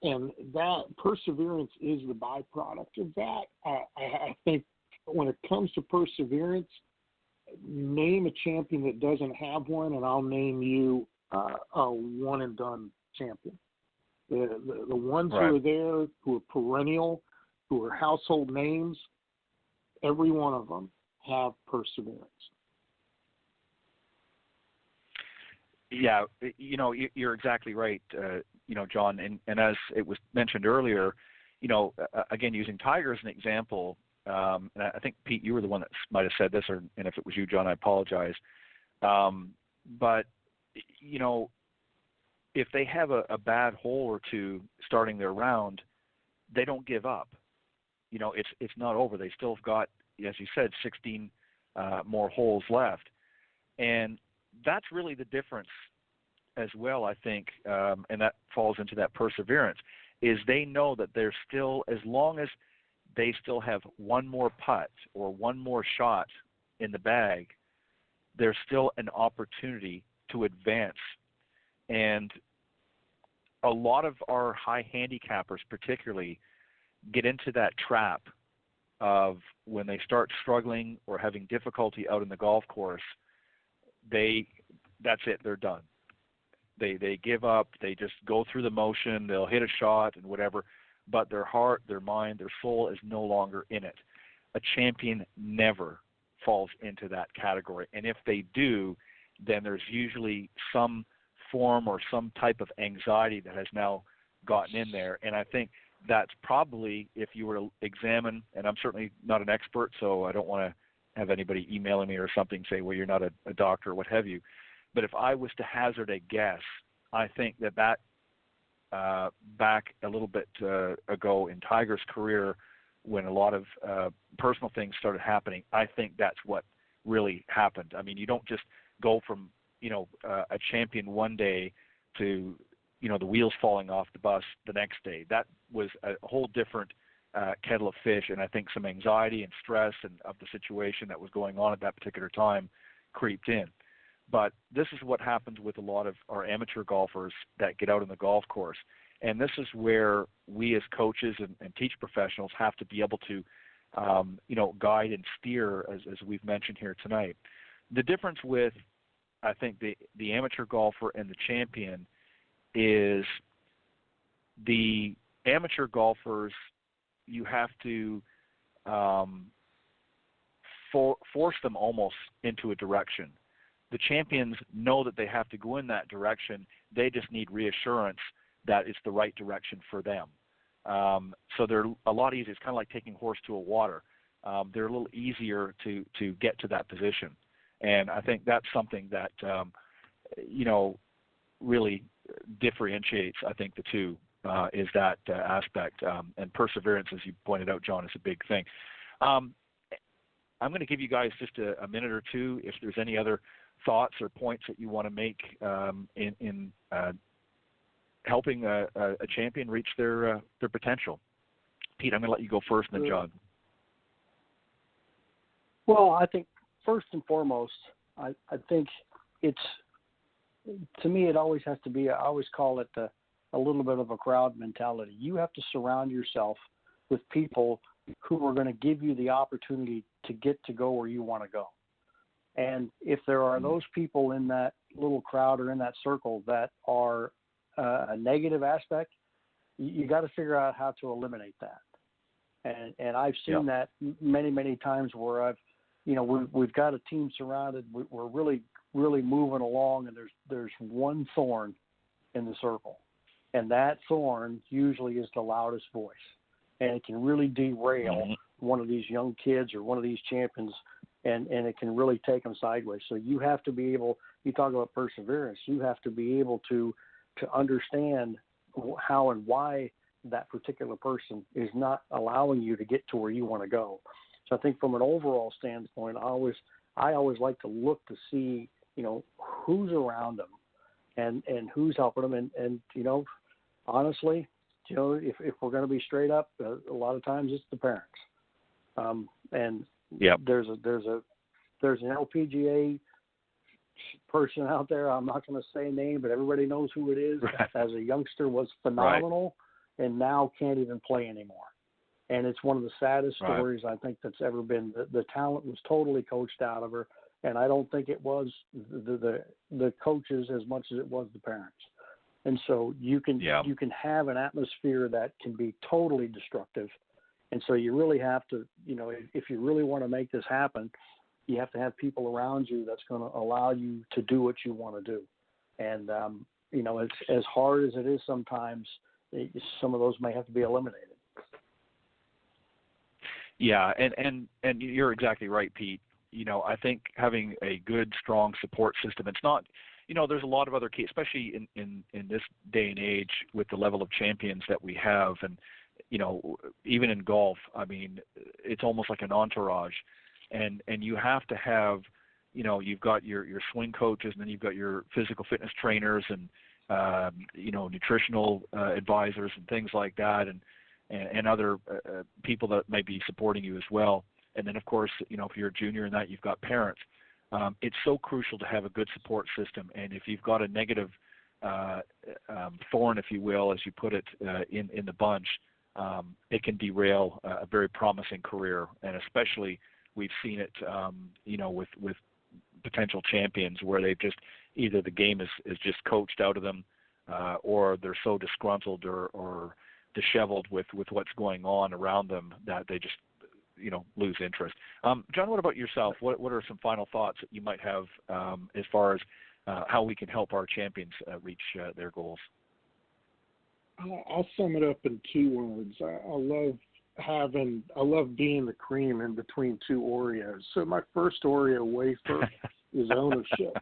And that perseverance is the byproduct of that. I think when it comes to perseverance, name a champion that doesn't have one, and I'll name you a one-and-done champion. The ones who are there, who are perennial, who are household names, every one of them have perseverance. Yeah, you're exactly right, John. And as it was mentioned earlier, again, using Tiger as an example, and I think, Pete, you were the one that might have said this, and if it was you, John, I apologize. But, if they have a bad hole or two starting their round, they don't give up. It's not over. They still have got, as you said, 16 more holes left. And that's really the difference as well, I think, and that falls into that perseverance, is they know that they're still, as long as they still have one more putt or one more shot in the bag, there's still an opportunity to advance. And a lot of our high handicappers particularly get into that trap of when they start struggling or having difficulty out in the golf course, that's it, they're done. They give up, they just go through the motion, they'll hit a shot and whatever, but their heart, their mind, their soul is no longer in it. A champion never falls into that category. And if they do, then there's usually some form or some type of anxiety that has now gotten in there. And I think that's probably, if you were to examine, and I'm certainly not an expert, so I don't want to have anybody emailing me or something say, well, you're not a doctor or what have you. But if I was to hazard a guess, I think that back a little bit ago in Tiger's career, when a lot of personal things started happening, I think that's what really happened. I mean, you don't just go from, a champion one day to, the wheels falling off the bus the next day. That was a whole different kettle of fish, and I think some anxiety and stress and of the situation that was going on at that particular time creeped in. But this is what happens with a lot of our amateur golfers that get out on the golf course. And this is where we as coaches and teach professionals have to be able to, guide and steer, as we've mentioned here tonight. The difference with, I think, the amateur golfer and the champion is the amateur golfers, you have to force them almost into a direction. The champions know that they have to go in that direction. They just need reassurance that it's the right direction for them. So they're a lot easier. It's kind of like taking a horse to a water. They're a little easier to get to that position. And I think that's something that, really differentiates, I think, the two, is that aspect. And perseverance, as you pointed out, John, is a big thing. I'm going to give you guys just a minute or two if there's any other thoughts or points that you want to make in helping a champion reach their potential. Pete, I'm going to let you go first, and then John. Well, I think first and foremost, I think it's, to me, it always has to be, I always call it a little bit of a crowd mentality. You have to surround yourself with people who are going to give you the opportunity to get to go where you want to go. And if there are those people in that little crowd or in that circle that are a negative aspect, you got to figure out how to eliminate that. And I've seen that many, many times where we've got a team surrounded. We're really, really moving along, and there's one thorn in the circle, and that thorn usually is the loudest voice, and it can really derail one of these young kids or one of these champions, and it can really take them sideways. So you have to be able. You talk about perseverance. You have to be able to understand how and why that particular person is not allowing you to get to where you want to go. So I think from an overall standpoint, I always like to look to see, who's around them and who's helping them. And honestly, if we're going to be straight up, a lot of times it's the parents. There's an LPGA person out there. I'm not going to say a name, but everybody knows who it is. Right. As a youngster, was phenomenal, and now can't even play anymore. And it's one of the saddest stories I think that's ever been. The talent was totally coached out of her, and I don't think it was the coaches as much as it was the parents. And so you can have an atmosphere that can be totally destructive. And so you really have to, if you really want to make this happen, you have to have people around you that's going to allow you to do what you want to do. And, it's as hard as it is sometimes, some of those may have to be eliminated. Yeah, and you're exactly right, Pete. I think having a good, strong support system, it's not, there's a lot of other key, especially in this day and age with the level of champions that we have. And, even in golf, I mean, it's almost like an entourage. And you have to have, you've got your swing coaches, and then you've got your physical fitness trainers and, nutritional advisors and things like that, and other people that may be supporting you as well. And then, of course, if you're a junior in that, you've got parents. It's so crucial to have a good support system. And if you've got a negative thorn, if you will, as you put it, in the bunch, it can derail a very promising career. And especially we've seen it, with potential champions where they've just either the game is just coached out of them, or they're so disgruntled or disheveled with what's going on around them that they just lose interest. John, what about yourself? What are some final thoughts that you might have as far as how we can help our champions reach their goals? I'll sum it up in two words. I love being the cream in between two Oreos. So my first Oreo wafer is ownership.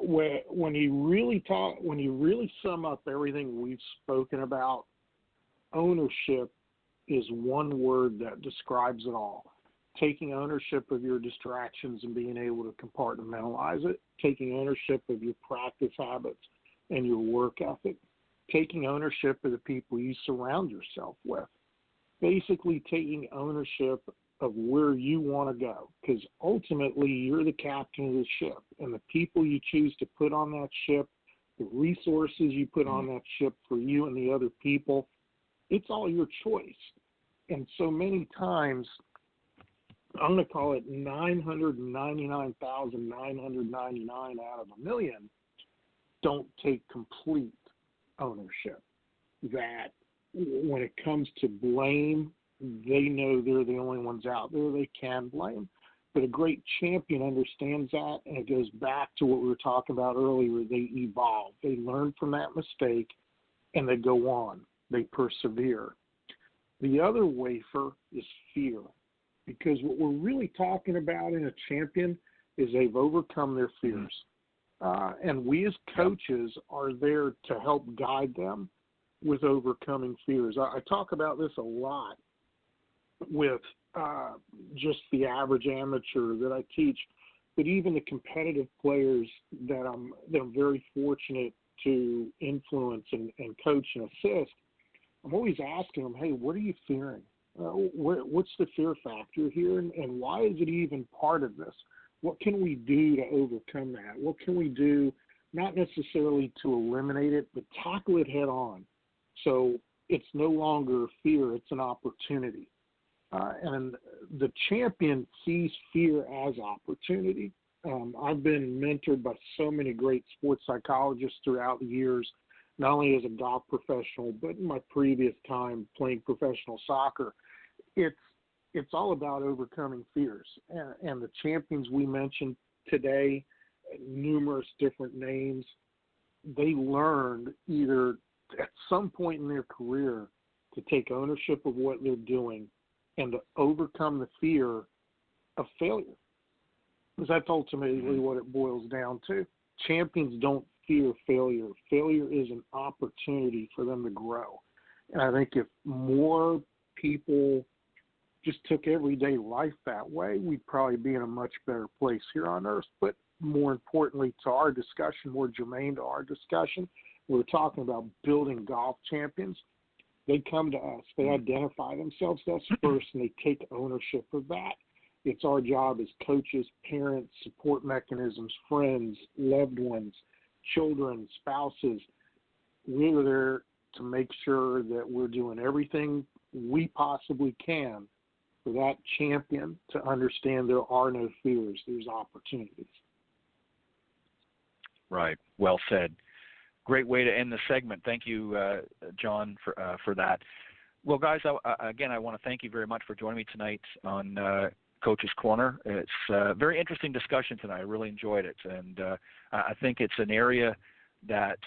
When you really sum up everything we've spoken about, ownership is one word that describes it all. Taking ownership of your distractions and being able to compartmentalize it, taking ownership of your practice habits and your work ethic, taking ownership of the people you surround yourself with, basically taking ownership of where you want to go, because ultimately you're the captain of the ship, and the people you choose to put on that ship, the resources you put on that ship for you and the other people, it's all your choice. And so many times, I'm going to call it 999,999 out of a million, don't take complete ownership. That when it comes to blame, they know they're the only ones out there they can blame. But a great champion understands that, and it goes back to what we were talking about earlier. They evolve. They learn from that mistake, and they go on. They persevere. The other wafer is fear, because what we're really talking about in a champion is they've overcome their fears. And we as coaches are there to help guide them with overcoming fears. I talk about this a lot with just the average amateur that I teach, but even the competitive players that I'm very fortunate to influence and coach and assist. I'm always asking them, hey, what are you fearing? What's the fear factor here, and why is it even part of this? What can we do to overcome that? What can we do, not necessarily to eliminate it, but tackle it head on? So it's no longer fear, it's an opportunity. And the champion sees fear as opportunity. I've been mentored by so many great sports psychologists throughout the years, not only as a golf professional, but in my previous time playing professional soccer. It's all about overcoming fears. And the champions we mentioned today, numerous different names, they learned either at some point in their career to take ownership of what they're doing and to overcome the fear of failure. Because that's ultimately what it boils down to. Champions don't fear failure. Failure is an opportunity for them to grow. And I think if more people just took everyday life that way, we'd probably be in a much better place here on Earth. But more importantly to our discussion, more germane to our discussion, we're talking about building golf champions. They come to us. They identify themselves to us first, and they take ownership of that. It's our job as coaches, parents, support mechanisms, friends, loved ones, children, spouses. We're there to make sure that we're doing everything we possibly can for that champion to understand there are no fears, there's opportunities. Right. Well said. Great way to end the segment. Thank you, John, for that. Well, guys, again, I want to thank you very much for joining me tonight on Coach's Corner. It's a very interesting discussion tonight. I really enjoyed it, and I think it's an area that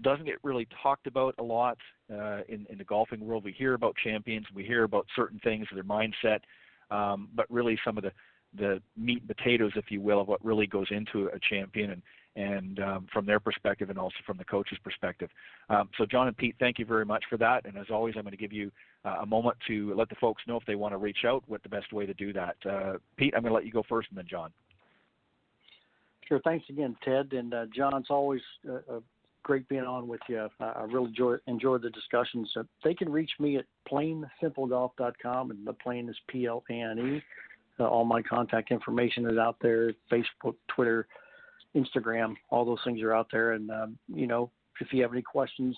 doesn't get really talked about a lot in the golfing world. We hear about champions, we hear about certain things, their mindset, but really some of the meat and potatoes, if you will, of what really goes into a champion, and from their perspective and also from the coach's perspective. So John and Pete, thank you very much for that. And as always, I'm going to give you a moment to let the folks know if they want to reach out, what the best way to do that. Pete, I'm going to let you go first, and then John. Sure. Thanks again, Ted. And John, it's always great being on with you. I really enjoyed the discussions. They can reach me at plainsimplegolf.com, and the plain is PLANE. All my contact information is out there, Facebook, Twitter, Instagram, all those things are out there. And, if you have any questions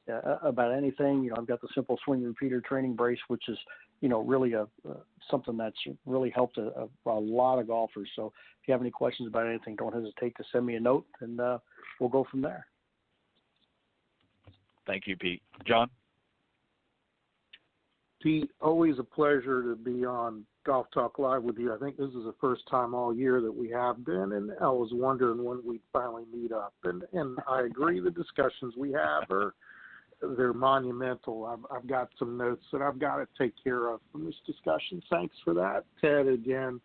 about anything, I've got the Simple Swing Repeater Training Brace, which is, really something that's really helped a lot of golfers. So if you have any questions about anything, don't hesitate to send me a note, and we'll go from there. Thank you, Pete. John? Pete, always a pleasure to be on Golf Talk Live with you. I think this is the first time all year that we have been, and I was wondering when we'd finally meet up. And I agree, the discussions we have they're monumental. I've got some notes that I've got to take care of from this discussion. Thanks for that, Ted. Again,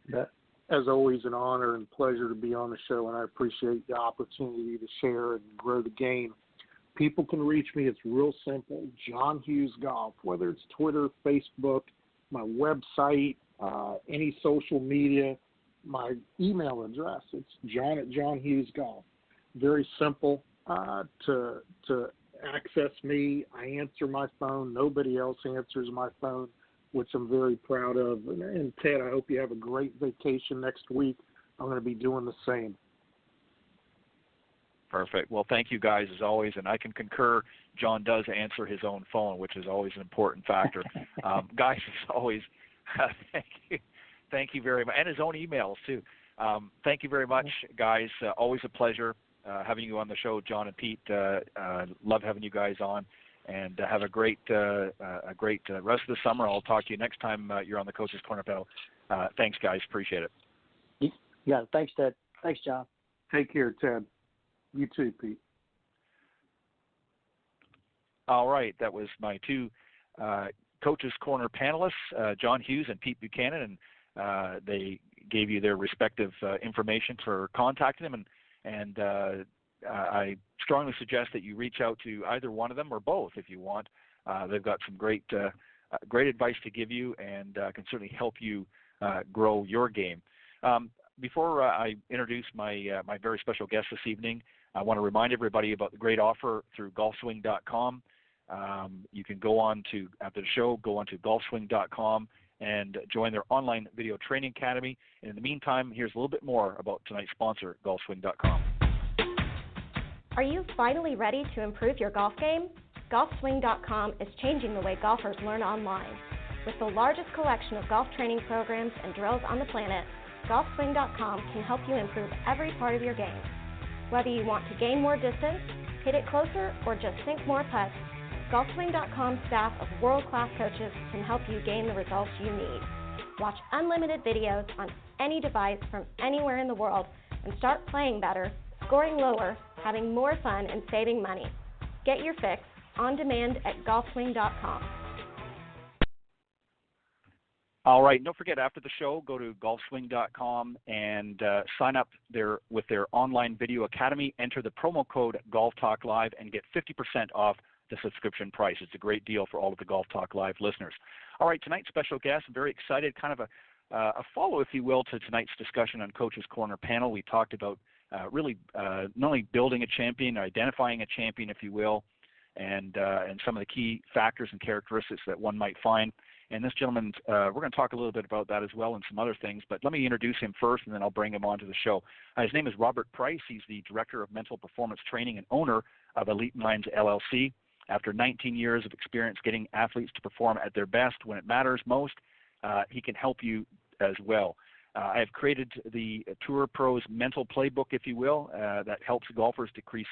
as always, an honor and pleasure to be on the show, and I appreciate the opportunity to share and grow the game. People can reach me. It's real simple, John Hughes Golf, whether it's Twitter, Facebook, my website, any social media, my email address. It's John@JohnHughesGolf. Very simple to access me. I answer my phone. Nobody else answers my phone, which I'm very proud of. And Ted, I hope you have a great vacation next week. I'm going to be doing the same. Perfect. Well, thank you guys as always, and I can concur. John does answer his own phone, which is always an important factor. Guys, as always, thank you very much, and his own emails too. Thank you very much, guys. Always a pleasure having you on the show, John and Pete. Love having you guys on, and have a great rest of the summer. I'll talk to you next time you're on the Coach's Corner panel. Thanks, guys. Appreciate it. Yeah. Thanks, Ted. Thanks, John. Take care, Ted. You too, Pete. All right. That was my two Coach's Corner panelists, John Hughes and Pete Buchanan, and they gave you their respective information for contacting them. And I strongly suggest that you reach out to either one of them or both if you want. They've got some great advice to give you, and can certainly help you grow your game. Before I introduce my very special guest this evening, I want to remind everybody about the great offer through golfswing.com. You can go on to, after the show, go on to golfswing.com and join their online video training academy. And in the meantime, here's a little bit more about tonight's sponsor, golfswing.com. Are you finally ready to improve your golf game? Golfswing.com is changing the way golfers learn online. With the largest collection of golf training programs and drills on the planet, golfswing.com can help you improve every part of your game. Whether you want to gain more distance, hit it closer, or just sink more putts, golfswing.com's staff of world-class coaches can help you gain the results you need. Watch unlimited videos on any device from anywhere in the world and start playing better, scoring lower, having more fun, and saving money. Get your fix on demand at golfswing.com. All right. Don't forget, after the show, go to golfswing.com and sign up there with their online video academy. Enter the promo code Golf Talk Live and get 50% off the subscription price. It's a great deal for all of the Golf Talk Live listeners. All right, tonight's special guest, I'm very excited, kind of a follow, if you will, to tonight's discussion on Coach's Corner panel. We talked about really not only building a champion, identifying a champion, if you will, and some of the key factors and characteristics that one might find. And this gentleman, we're going to talk a little bit about that as well and some other things, but let me introduce him first, and then I'll bring him onto the show. His name is Robert Price. He's the Director of Mental Performance Training and owner of Elite Minds, LLC. After 19 years of experience getting athletes to perform at their best when it matters most, he can help you as well. I have created the Tour Pros mental playbook, if you will, that helps golfers decrease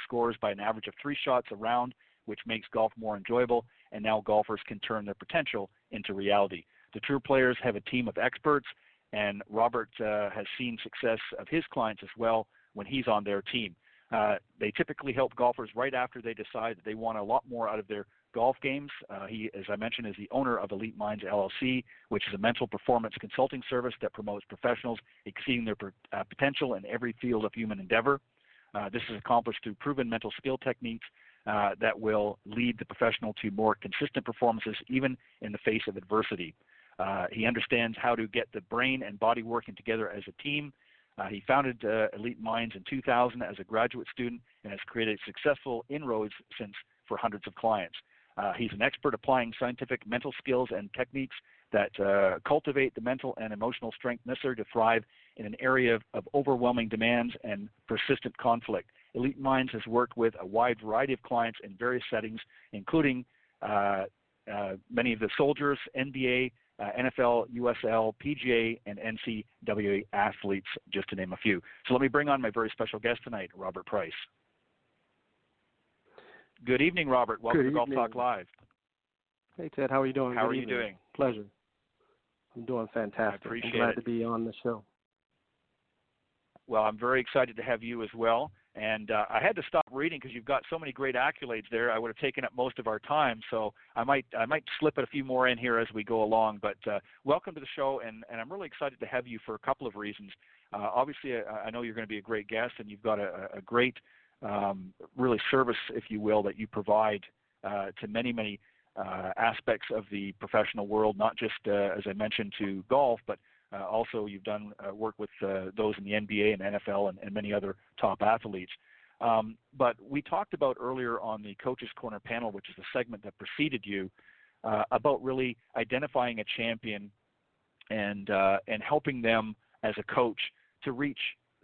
scores by an average of 3 shots a round, which makes golf more enjoyable, and now golfers can turn their potential into reality. The Tour players have a team of experts, and Robert has seen success of his clients as well when he's on their team. They typically help golfers right after they decide that they want a lot more out of their golf games. He, as I mentioned, is the owner of Elite Minds, LLC, which is a mental performance consulting service that promotes professionals exceeding their potential in every field of human endeavor. This is accomplished through proven mental skill techniques that will lead the professional to more consistent performances, even in the face of adversity. He understands how to get the brain and body working together as a team. He founded Elite Minds in 2000 as a graduate student and has created successful inroads since for hundreds of clients. He's an expert applying scientific mental skills and techniques that cultivate the mental and emotional strength necessary to thrive in an area of overwhelming demands and persistent conflict. Elite Minds has worked with a wide variety of clients in various settings, including many of the soldiers, NBA, NFL, USL, PGA, and NCAA athletes, just to name a few. So let me bring on my very special guest tonight, Robert Price. Good evening, Robert. Welcome to Golf Talk Live. Hey, Ted. How are you doing? How are you doing? Pleasure. I'm doing fantastic. I appreciate I'm glad it. to be on the show. Well, I'm very excited to have you as well. And I had to stop reading because you've got so many great accolades there. I would have taken up most of our time, so I might slip a few more in here as we go along. But welcome to the show, and I'm really excited to have you for a couple of reasons. Obviously, I know you're going to be a great guest, and you've got a great really service, if you will, that you provide to many aspects of the professional world, not just, as I mentioned, to golf, but also you've done work with those in the NBA and NFL and many other top athletes. But we talked about earlier on the Coach's Corner panel, which is the segment that preceded you, about really identifying a champion and helping them as a coach to reach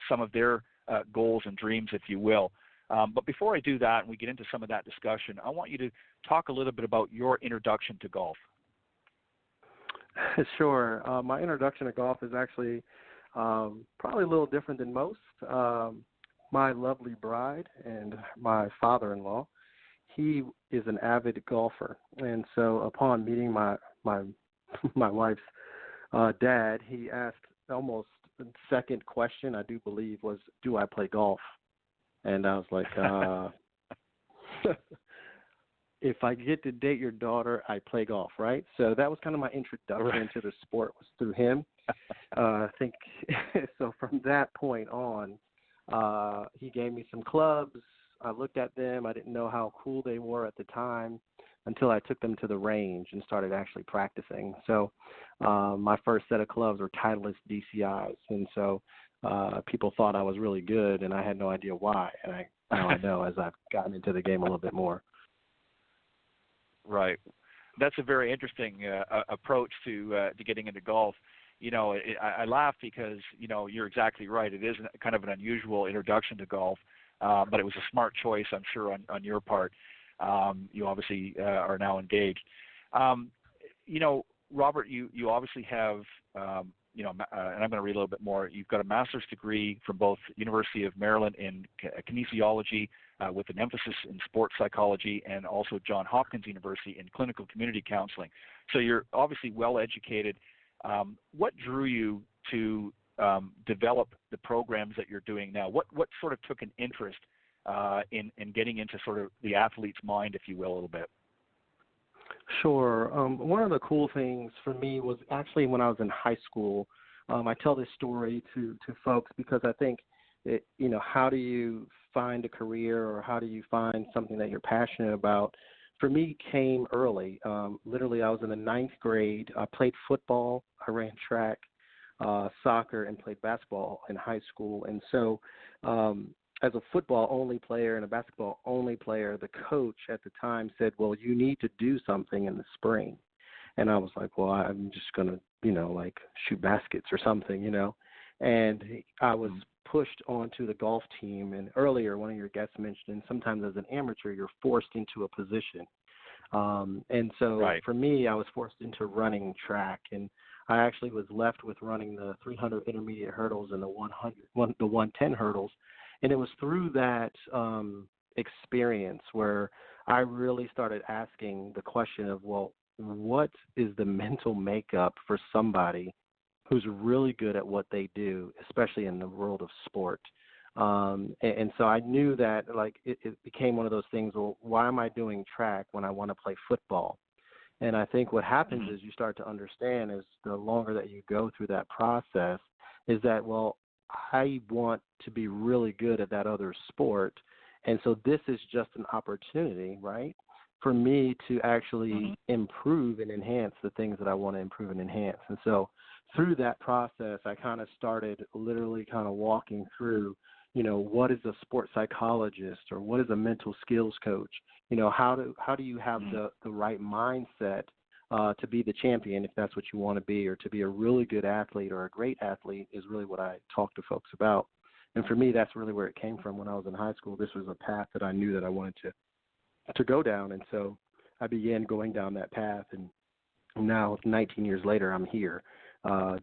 some of their goals and dreams, if you will. But before I do that and we get into some of that discussion, I want you to talk a little bit about your introduction to golf. Sure. My introduction to golf is actually probably a little different than most. My lovely bride and my father-in-law, he is an avid golfer. And so upon meeting my wife's dad, he asked almost the second question, I do believe, was, do I play golf? And I was like, if I get to date your daughter, I play golf, right? So that was kind of my introduction to the sport, was through him. I think so from that point on, he gave me some clubs. I looked at them. I didn't know how cool they were at the time until I took them to the range and started actually practicing. So my first set of clubs were Titleist DCIs, and so people thought I was really good, and I had no idea why. And now I know as I've gotten into the game a little bit more. Right. That's a very interesting approach to getting into golf. You know, I laugh because, you know, you're exactly right. It is kind of an unusual introduction to golf, but it was a smart choice, I'm sure, on your part. You obviously are now engaged. You know, Robert, you obviously have, you know, and I'm going to read a little bit more. You've got a master's degree from both University of Maryland in kinesiology with an emphasis in sports psychology, and also Johns Hopkins University in clinical community counseling. So you're obviously well educated. What drew you to develop the programs that you're doing now? What sort of took an interest in getting into sort of the athlete's mind, if you will, a little bit? Sure. One of the cool things for me was actually when I was in high school. I tell this story to folks because I think, you know, how do you find a career or how do you find something that you're passionate about? For me, came early. Literally, I was in the 9th grade. I played football. I ran track, soccer, and played basketball in high school. And so as a football-only player and a basketball-only player, the coach at the time said, well, you need to do something in the spring. And I was like, well, I'm just going to, you know, like shoot baskets or something, you know. And I was pushed onto the golf team. And earlier, one of your guests mentioned sometimes as an amateur, you're forced into a position. And so for me, I was forced into running track. And I actually was left with running the 300 intermediate hurdles and the 110 hurdles. And it was through that experience where I really started asking the question of, well, what is the mental makeup for somebody who's really good at what they do, especially in the world of sport? And so I knew that, like, it became one of those things, well, why am I doing track when I want to play football? And I think what happens is you start to understand is the longer that you go through that process is that, well, I want to be really good at that other sport. And so this is just an opportunity, right, for me to actually improve and enhance the things that I want to improve and enhance. And so through that process, I kind of started literally kind of walking through, you know, what is a sports psychologist or what is a mental skills coach? You know, how do you have the right mindset to be the champion, if that's what you want to be, or to be a really good athlete or a great athlete is really what I talk to folks about. And for me, that's really where it came from when I was in high school. This was a path that I knew that I wanted to go down. And so I began going down that path. And now 19 years later, I'm here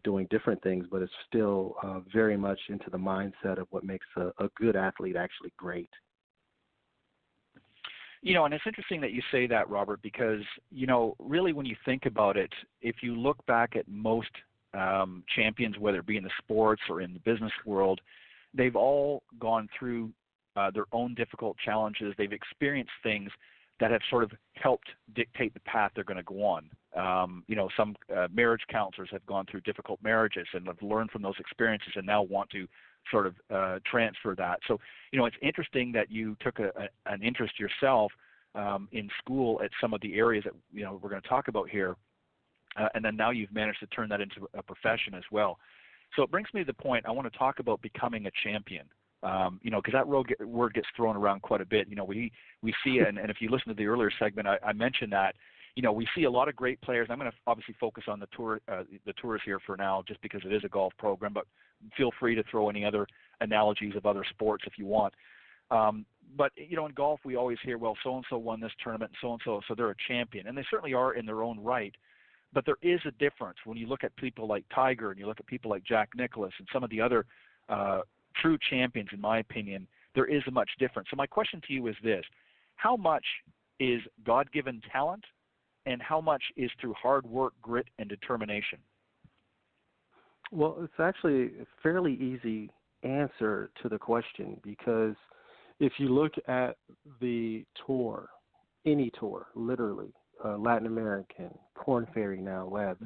doing different things, but it's still very much into the mindset of what makes a good athlete actually great. You know, and it's interesting that you say that, Robert, because, you know, really when you think about it, if you look back at most champions, whether it be in the sports or in the business world, they've all gone through their own difficult challenges. They've experienced things that have sort of helped dictate the path they're going to go on. You know, some marriage counselors have gone through difficult marriages and have learned from those experiences and now want to sort of transfer that. So, you know, it's interesting that you took an interest yourself in school at some of the areas that, you know, we're going to talk about here, and then now you've managed to turn that into a profession as well. So it brings me to the point, I want to talk about becoming a champion. Because that word gets thrown around quite a bit. We see it, and if you listen to the earlier segment, I mentioned that. We see a lot of great players. I'm going to obviously focus on the tours here for now, just because it is a golf program. But feel free to throw any other analogies of other sports if you want. But in golf, we always hear, well, so and so won this tournament, and so they're a champion, and they certainly are in their own right. But there is a difference when you look at people like Tiger and you look at people like Jack Nicklaus and some of the other true champions, in my opinion. There is a much difference. So my question to you is this: how much is God-given talent, and how much is through hard work, grit, and determination? Well, it's actually a fairly easy answer to the question, because if you look at the tour, any tour, literally, Latin American, Korn Ferry now, Webb,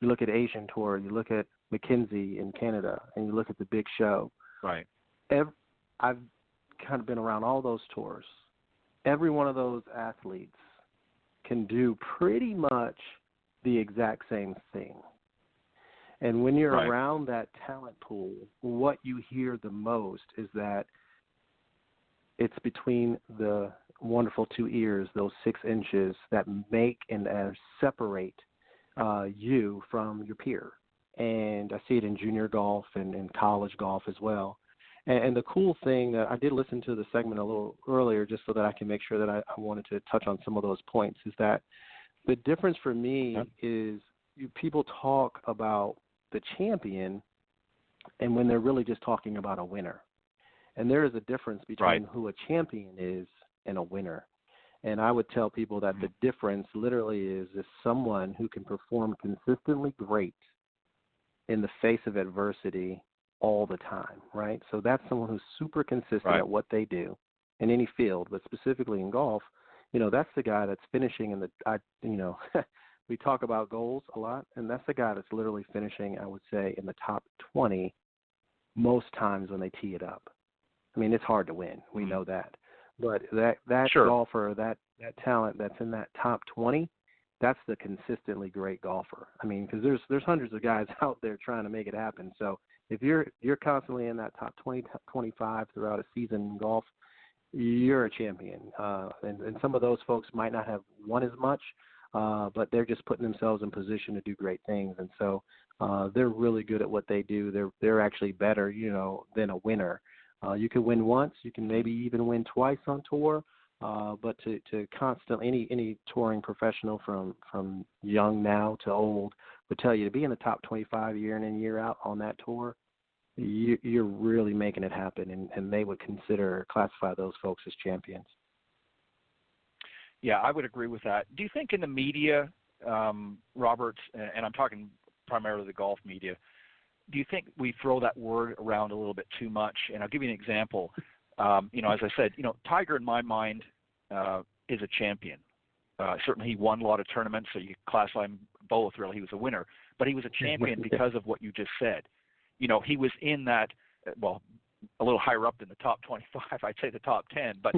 you look at Asian Tour, you look at McKenzie in Canada, and you look at the Big Show. Right. I've kind of been around all those tours. Every one of those athletes can do pretty much the exact same thing. And when you're around that talent pool, what you hear the most is that it's between the wonderful two ears, those 6 inches that make and separate you from your peer. And I see it in junior golf and in college golf as well. And the cool thing that I did listen to the segment a little earlier, just so that I can make sure that I wanted to touch on some of those points, is that the difference for me is people talk about the champion and when they're really just talking about a winner. And there is a difference between who a champion is and a winner. And I would tell people that the difference literally is someone who can perform consistently great in the face of adversity all the time, right? So that's someone who's super consistent at what they do in any field, but specifically in golf, that's the guy that's finishing in the, we talk about goals a lot, and that's the guy that's literally finishing, I would say, in the top 20 most times when they tee it up. I mean, it's hard to win. We know that. But that golfer, that talent that's in that top 20, that's the consistently great golfer. I mean, because there's hundreds of guys out there trying to make it happen. So if you're constantly in that top 20, 25 throughout a season in golf, you're a champion. And some of those folks might not have won as much, but they're just putting themselves in position to do great things. And so they're really good at what they do. They're actually better, than a winner. You can win once, you can maybe even win twice on tour, but to constantly, any touring professional from young now to old would tell you to be in the top 25 year in and year out on that tour, you're really making it happen, and they would classify those folks as champions. Yeah, I would agree with that. Do you think in the media, Robert, and I'm talking primarily the golf media, do you think we throw that word around a little bit too much? And I'll give you an example. As I said, Tiger in my mind is a champion. Certainly he won a lot of tournaments, so you classify him both, really. He was a winner. But he was a champion because of what you just said. He was in that, a little higher up than the top 25, I'd say the top 10. But,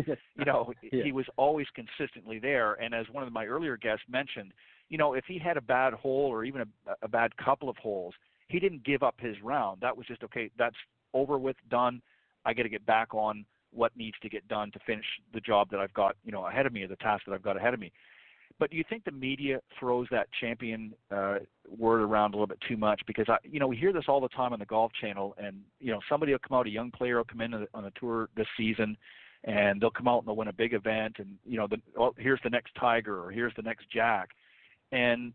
he was always consistently there. And as one of my earlier guests mentioned, if he had a bad hole or even a bad couple of holes, he didn't give up his round. That was just, okay, that's over with, done. I got to get back on what needs to get done to finish the job that I've got, ahead of me, or the task that I've got ahead of me. But do you think the media throws that champion word around a little bit too much? Because, we hear this all the time on the Golf Channel, and, somebody will come out, a young player will come in on the tour this season, and they'll come out and they'll win a big event, and, here's the next Tiger, or here's the next Jack. And,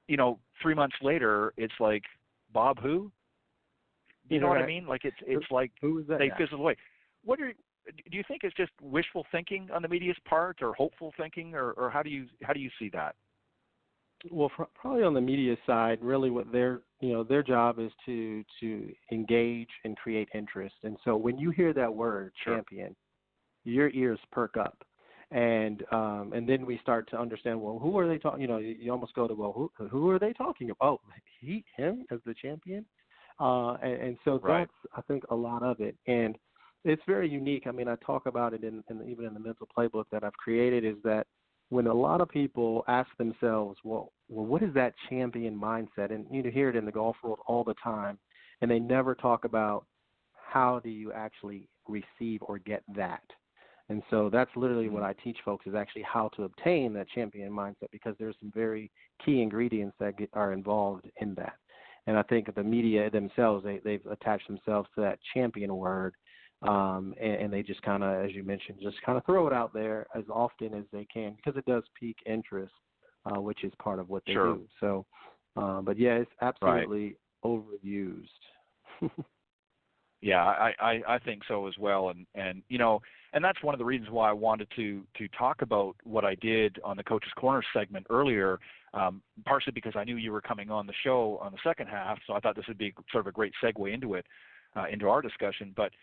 3 months later, it's like, Bob who? You know what I mean? Like it's like who is that they guy? fizzle away. Do you think it's just wishful thinking on the media's part, or hopeful thinking, or how do you see that? Well, probably on the media side, really what their job is to engage and create interest. And so when you hear that word champion, your ears perk up. And then we start to understand, well, who are they talking? You almost go to, well, who are they talking about? Oh, him as the champion? And so that's, I think, a lot of it. And it's very unique. I mean, I talk about it even in the mental playbook that I've created, is that when a lot of people ask themselves, well, what is that champion mindset? And you hear it in the golf world all the time, and they never talk about how do you actually receive or get that. And so that's literally what I teach folks is actually how to obtain that champion mindset, because there's some very key ingredients that are involved in that. And I think the media themselves, they've attached themselves to that champion word, and they just kind of, as you mentioned, just kind of throw it out there as often as they can because it does pique interest, which is part of what they do. So, but yeah, it's absolutely overused. Yeah, I think so as well, and you know, and that's one of the reasons why I wanted to talk about what I did on the Coach's Corner segment earlier, partially because I knew you were coming on the show on the second half, so I thought this would be sort of a great segue into it, into our discussion. But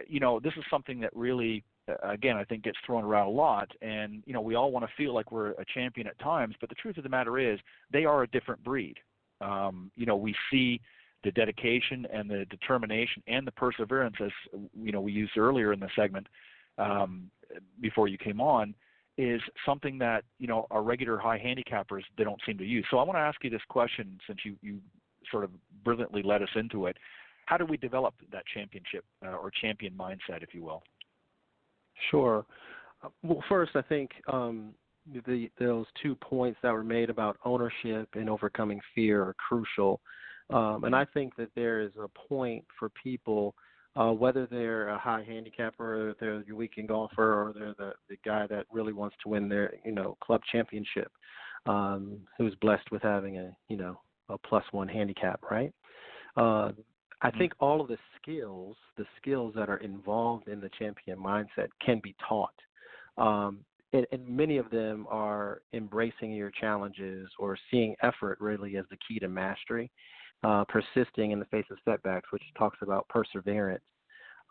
you know, this is something that really, again, I think gets thrown around a lot, and you know, we all want to feel like we're a champion at times, but the truth of the matter is, they are a different breed. You know, we see the dedication and the determination and the perseverance, as you know, we used earlier in the segment before you came on, is something that, you know, our regular high handicappers, they don't seem to use. So I want to ask you this question, since you sort of brilliantly led us into it. How do we develop that championship or champion mindset, if you will? Sure. Well, first, I think those 2 points that were made about ownership and overcoming fear are crucial. And I think that there is a point for people, whether they're a high handicapper, or they're your weekend golfer, or they're the guy that really wants to win their, you know, club championship, who's blessed with having a +1 handicap, right? I think all of the skills that are involved in the champion mindset can be taught. And many of them are embracing your challenges or seeing effort really as the key to mastery. Persisting in the face of setbacks, which talks about perseverance,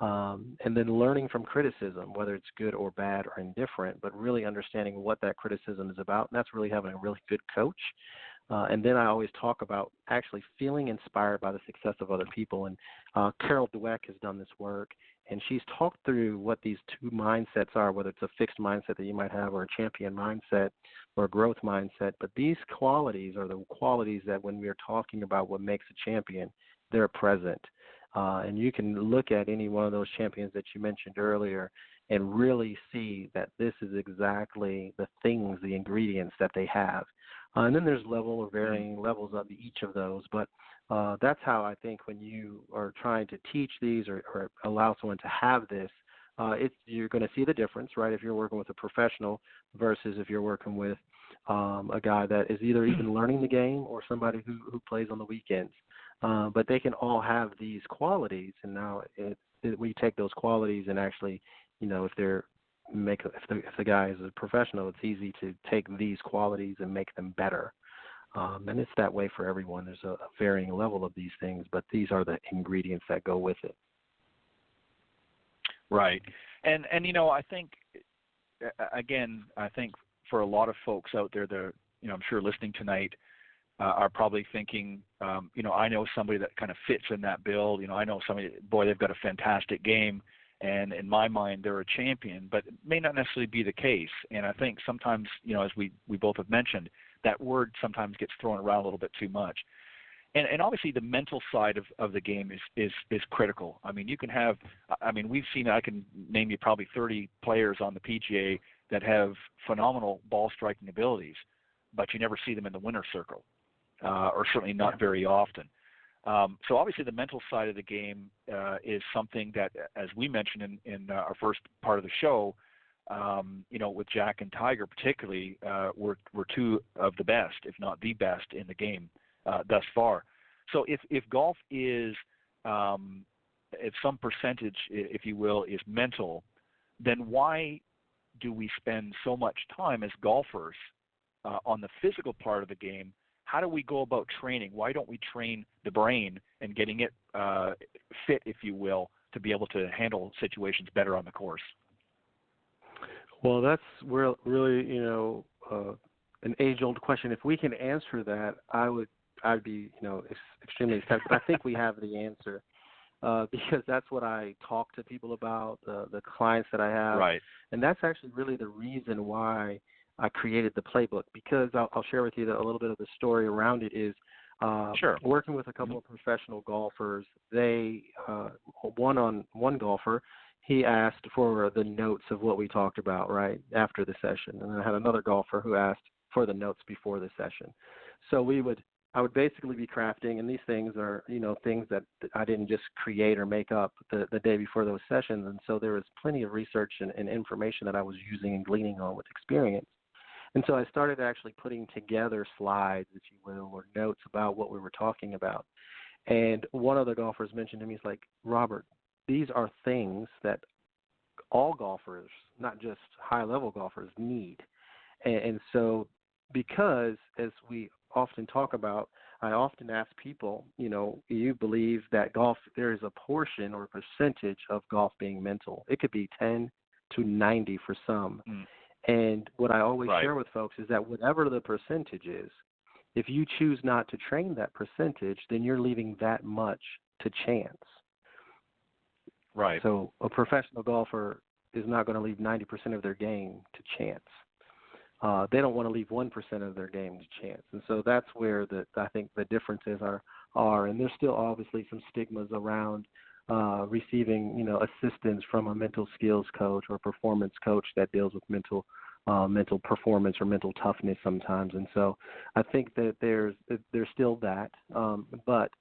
and then learning from criticism, whether it's good or bad or indifferent, but really understanding what that criticism is about. And that's really having a really good coach. And then I always talk about actually feeling inspired by the success of other people. And Carol Dweck has done this work, and she's talked through what these 2 mindsets are, whether it's a fixed mindset that you might have or a champion mindset or a growth mindset. But these qualities are the qualities that when we are talking about what makes a champion, they're present. And you can look at any one of those champions that you mentioned earlier and really see that this is exactly the things, the ingredients that they have. And then there's level or varying levels of each of those. But that's how I think when you are trying to teach these or allow someone to have this, you're going to see the difference, right, if you're working with a professional versus if you're working with a guy that is either even learning the game or somebody who plays on the weekends. But they can all have these qualities, and now we take those qualities and actually, you know, if the guy is a professional, it's easy to take these qualities and make them better. And it's that way for everyone. There's a varying level of these things, but these are the ingredients that go with it. Right. And you know, I think, again, for a lot of folks out there that, you know, I'm sure listening tonight, are probably thinking, you know, I know somebody that kind of fits in that bill. You know, I know somebody, boy, they've got a fantastic game, and in my mind, they're a champion, but it may not necessarily be the case. And I think sometimes, you know, as we both have mentioned, that word sometimes gets thrown around a little bit too much. And obviously the mental side of the game is critical. I mean, you can have, I mean, we've seen, I can name you probably 30 players on the PGA that have phenomenal ball striking abilities, but you never see them in the winner's circle, or certainly not very often. So obviously the mental side of the game is something that, as we mentioned in our first part of the show, you know, with Jack and Tiger particularly, we're 2 of the best, if not the best, in the game thus far. So if golf is, if some percentage, if you will, is mental, then why do we spend so much time as golfers on the physical part of the game? How do we go about training? Why don't we train the brain and getting it fit, if you will, to be able to handle situations better on the course? Well, that's really, you know, an age-old question. If we can answer that, I'd be, you know, extremely excited. But I think we have the answer because that's what I talk to people about, the clients that I have. Right. And that's actually really the reason why I created the playbook, because I'll share with you a little bit of the story around it is working with a couple of professional golfers. They, one golfer, he asked for the notes of what we talked about right after the session, and I had another golfer who asked for the notes before the session. So I would basically be crafting, and these things are, things that I didn't just create or make up the day before those sessions. And so there was plenty of research and information that I was using and gleaning on with experience. And so I started actually putting together slides, if you will, or notes about what we were talking about. And one of the golfers mentioned to me, he's like, Robert, these are things that all golfers, not just high-level golfers, need. And so because, as we often talk about, I often ask people, you believe that golf, there is a portion or percentage of golf being mental. It could be 10 to 90 for some. And what I always share with folks is that whatever the percentage is, if you choose not to train that percentage, then you're leaving that much to chance. Right. So a professional golfer is not going to leave 90% of their game to chance. They don't want to leave 1% of their game to chance. And so that's where I think the differences are. And there's still obviously some stigmas around receiving, assistance from a mental skills coach or performance coach that deals with mental performance or mental toughness sometimes. And so I think that there's still that, but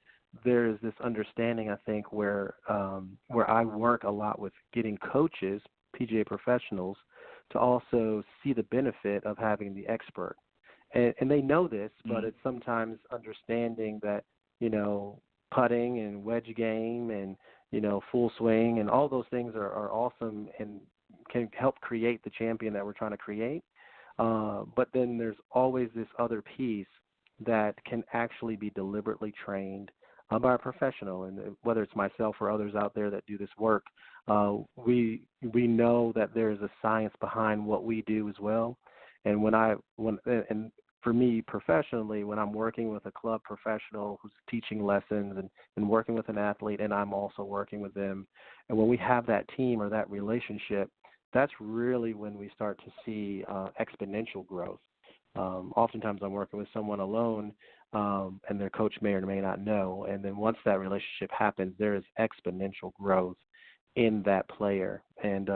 there's this understanding, I think, where I work a lot with getting coaches, PGA professionals, to also see the benefit of having the expert. And they know this, but it's sometimes understanding that, putting and wedge game and, full swing and all those things are awesome and can help create the champion that we're trying to create. But then there's always this other piece that can actually be deliberately trained by a professional. And whether it's myself or others out there that do this work, we know that there's a science behind what we do as well. And and for me professionally, when I'm working with a club professional who's teaching lessons and working with an athlete, and I'm also working with them, and when we have that team or that relationship, that's really when we start to see exponential growth. Oftentimes I'm working with someone alone, and their coach may or may not know. And then once that relationship happens, there is exponential growth in that player. And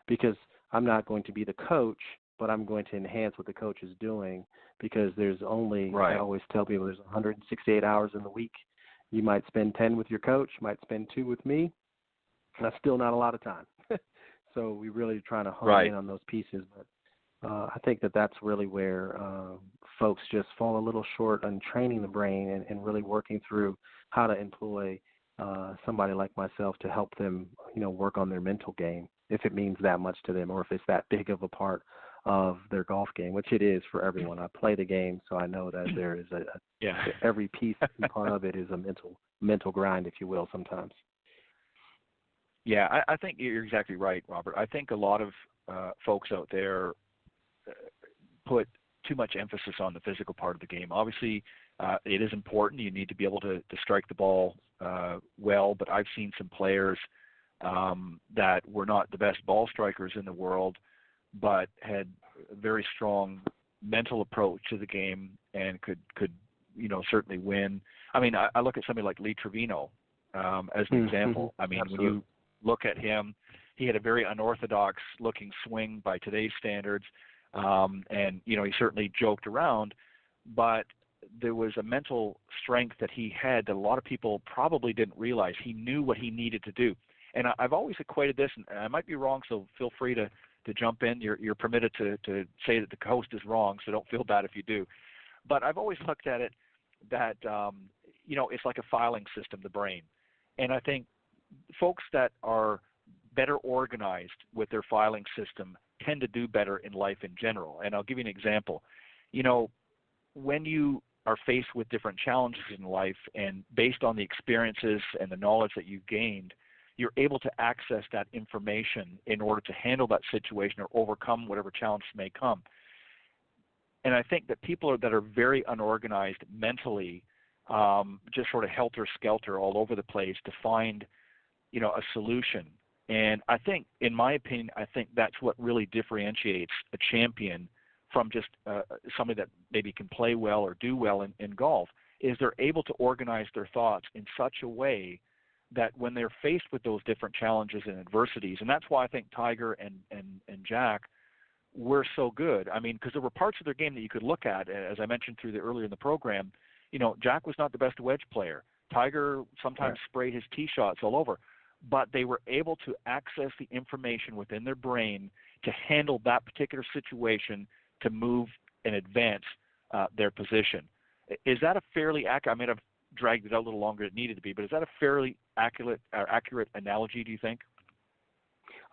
because I'm not going to be the coach, but I'm going to enhance what the coach is doing, because there's only, I always tell people, there's 168 hours in the week. You might spend 10 with your coach, might spend 2 with me. That's still not a lot of time. So we really trying to hone in on those pieces. But I think that's really where folks just fall a little short on training the brain and really working through how to employ somebody like myself to help them, work on their mental game, if it means that much to them, or if it's that big of a part of their golf game, which it is for everyone. I play the game, so I know that there is every piece and part of it is a mental grind, if you will, sometimes. Yeah, I think you're exactly right, Robert. I think a lot of folks out there put too much emphasis on the physical part of the game. Obviously, it is important. You need to be able to strike the ball well, but I've seen some players that were not the best ball strikers in the world, but had a very strong mental approach to the game and could certainly win. I mean, I look at somebody like Lee Trevino as an example. I mean, when you look at him, he had a very unorthodox looking swing by today's standards, and he certainly joked around, but there was a mental strength that he had that a lot of people probably didn't realize. He knew what he needed to do. And I've always equated this, and I might be wrong, so feel free to jump in. You're permitted to say that the host is wrong, so don't feel bad if you do. But I've always looked at it that, it's like a filing system, the brain. And I think folks that are better organized with their filing system tend to do better in life in general. And I'll give you an example. When you are faced with different challenges in life, and based on the experiences and the knowledge that you've gained, you're able to access that information in order to handle that situation or overcome whatever challenges may come. And I think that people that are very unorganized mentally, just sort of helter-skelter all over the place to find, a solution. And I think, in my opinion, that's what really differentiates a champion from just somebody that maybe can play well or do well in golf, is they're able to organize their thoughts in such a way that when they're faced with those different challenges and adversities, and that's why I think Tiger and Jack were so good. I mean, because there were parts of their game that you could look at, as I mentioned earlier in the program. You know, Jack was not the best wedge player. Tiger sometimes sprayed his tee shots all over, but they were able to access the information within their brain to handle that particular situation to move and advance their position. Is that a fairly accurate? I mean, I've dragged it out a little longer than it needed to be, but is that a fairly accurate analogy, do you think?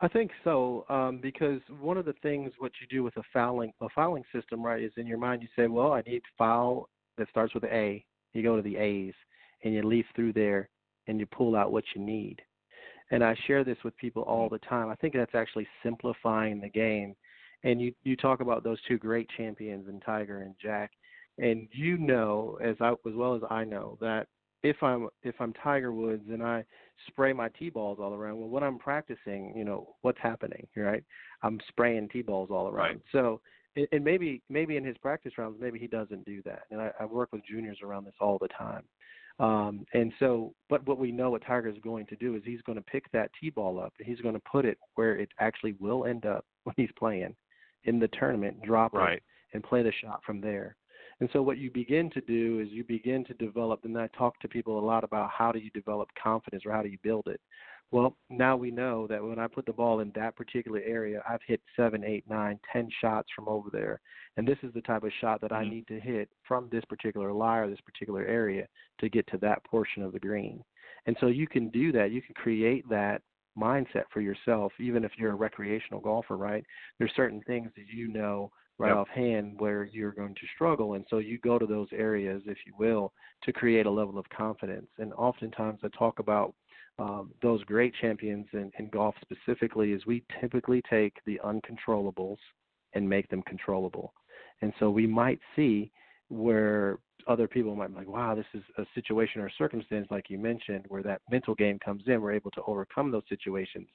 I think so, because one of the things what you do with a fouling system, right, is in your mind you say, well, I need foul that starts with an A. You go to the A's, and you leaf through there, and you pull out what you need. And I share this with people all the time. I think that's actually simplifying the game. And you talk about those two great champions in Tiger and Jack, and you know as well as I know that if I'm Tiger Woods and I spray my tee balls all around, well, when I'm practicing, you know, what's happening, right? I'm spraying tee balls all around. Right. So, and maybe in his practice rounds, maybe he doesn't do that. And I work with juniors around this all the time. And so, but what we know what Tiger is going to do is he's going to pick that tee ball up. And he's going to put it where it actually will end up when he's playing in the tournament, drop it, and play the shot from there. And so what you begin to do is you begin to develop, and I talk to people a lot about how do you develop confidence or how do you build it. Well, now we know that when I put the ball in that particular area, I've hit 7, 8, 9, 10 shots from over there. And this is the type of shot that I need to hit from this particular lie or this particular area to get to that portion of the green. And so you can do that. You can create that mindset for yourself, even if you're a recreational golfer, right? There's certain things that you know right offhand where you're going to struggle. And so you go to those areas, if you will, to create a level of confidence. And oftentimes I talk about those great champions in golf specifically is we typically take the uncontrollables and make them controllable. And so we might see where other people might be like, wow, this is a situation or circumstance, like you mentioned, where that mental game comes in. We're able to overcome those situations.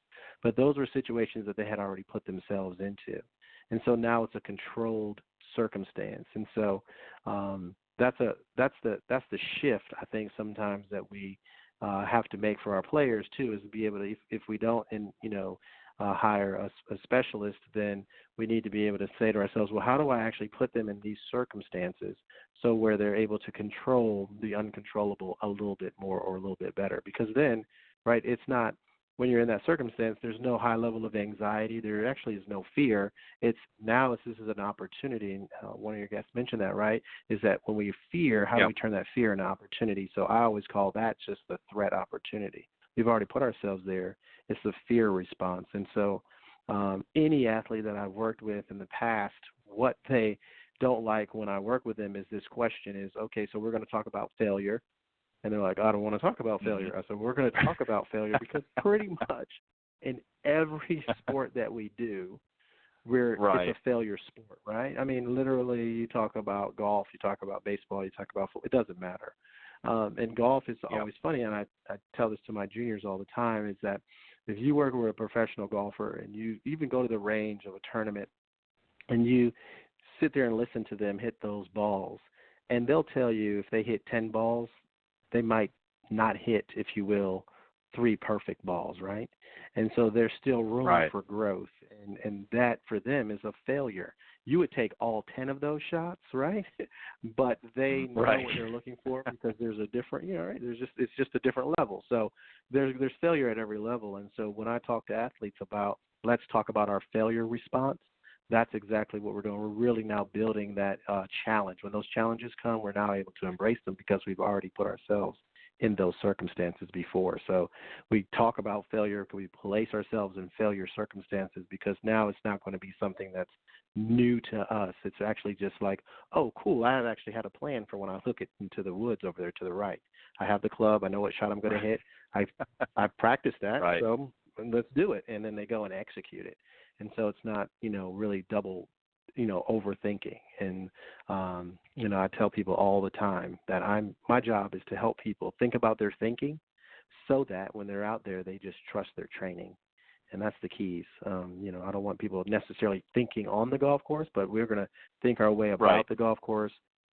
But those were situations that they had already put themselves into. And so now it's a controlled circumstance. And so that's the shift, I think, sometimes that we have to make for our players, too, is to be able to, if we don't, hire a specialist, then we need to be able to say to ourselves, well, how do I actually put them in these circumstances so where they're able to control the uncontrollable a little bit more or a little bit better? Because then, right, it's not, when you're in that circumstance, there's no high level of anxiety. There actually is no fear. It's now this is an opportunity. And one of your guests mentioned that, right, is that when we fear, how do we turn that fear into opportunity? So I always call that just the threat opportunity. We've already put ourselves there. It's the fear response. And so any athlete that I've worked with in the past, what they don't like when I work with them is this question is, okay, so we're going to talk about failure. And they're like, I don't want to talk about failure. I said, we're going to talk about failure because pretty much in every sport that we do, it's a failure sport, right? I mean, literally, you talk about golf, you talk about baseball, you talk about football. It doesn't matter. And golf is always funny, and I tell this to my juniors all the time, is that if you work with a professional golfer and you even go to the range of a tournament and you sit there and listen to them hit those balls, and they'll tell you if they hit 10 balls, they might not hit, if you will, 3 perfect balls, right? And so there's still room for growth, and that for them is a failure. You would take all 10 of those shots, right? But they know what they're looking for because there's a different, it's just a different level. So there's failure at every level. And so when I talk to athletes about, let's talk about our failure response, that's exactly what we're doing. We're really now building that challenge. When those challenges come, we're now able to embrace them because we've already put ourselves in those circumstances before. So we talk about failure, we place ourselves in failure circumstances because now it's not going to be something that's new to us. It's actually just like, oh, cool, I actually had a plan for when I hook it into the woods over there to the right. I have the club. I know what shot I'm going to hit. I've practiced that, so let's do it. And then they go and execute it. And so it's not, really double, overthinking. And, I tell people all the time that my job is to help people think about their thinking so that when they're out there, they just trust their training. And that's the keys. I don't want people necessarily thinking on the golf course, but we're going to think our way about the golf course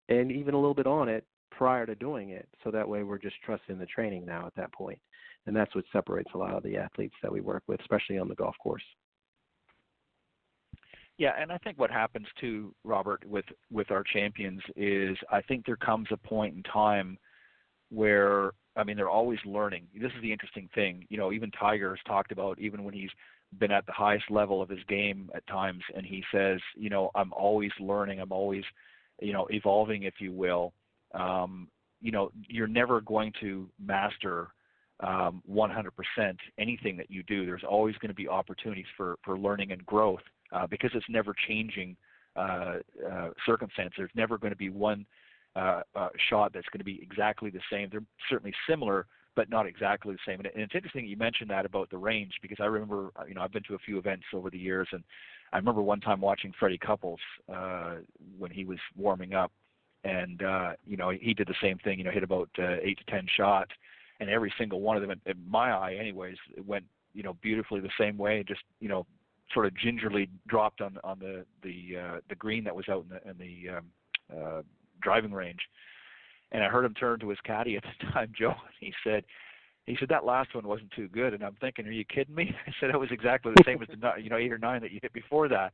and even a little bit on it prior to doing it. So that way we're just trusting the training now at that point. And that's what separates a lot of the athletes that we work with, especially on the golf course. Yeah, and I think what happens too, Robert, with our champions is I think there comes a point in time where, I mean, they're always learning. This is the interesting thing. You know, even Tiger has talked about, even when he's been at the highest level of his game at times, and he says, you know, I'm always learning. I'm always, you know, evolving, if you will. You know, you're never going to master 100% anything that you do. There's always going to be opportunities for learning and growth because it's never changing circumstance. There's never going to be one shot that's going to be exactly the same. They're certainly similar, but not exactly the same. And it's interesting you mentioned that about the range, because I remember, you know, I've been to a few events over the years, and I remember one time watching Freddie Couples when he was warming up, and you know, he did the same thing. You know, hit about 8 to 10 shots, and every single one of them, in my eye, anyways, it went, you know, beautifully the same way. Just, you know, sort of gingerly dropped on the green that was out in the driving range. And I heard him turn to his caddy at the time, Joe, and he said, that last one wasn't too good. And I'm thinking, are you kidding me? I said, it was exactly the same as the, you know, 8 or 9 that you hit before that.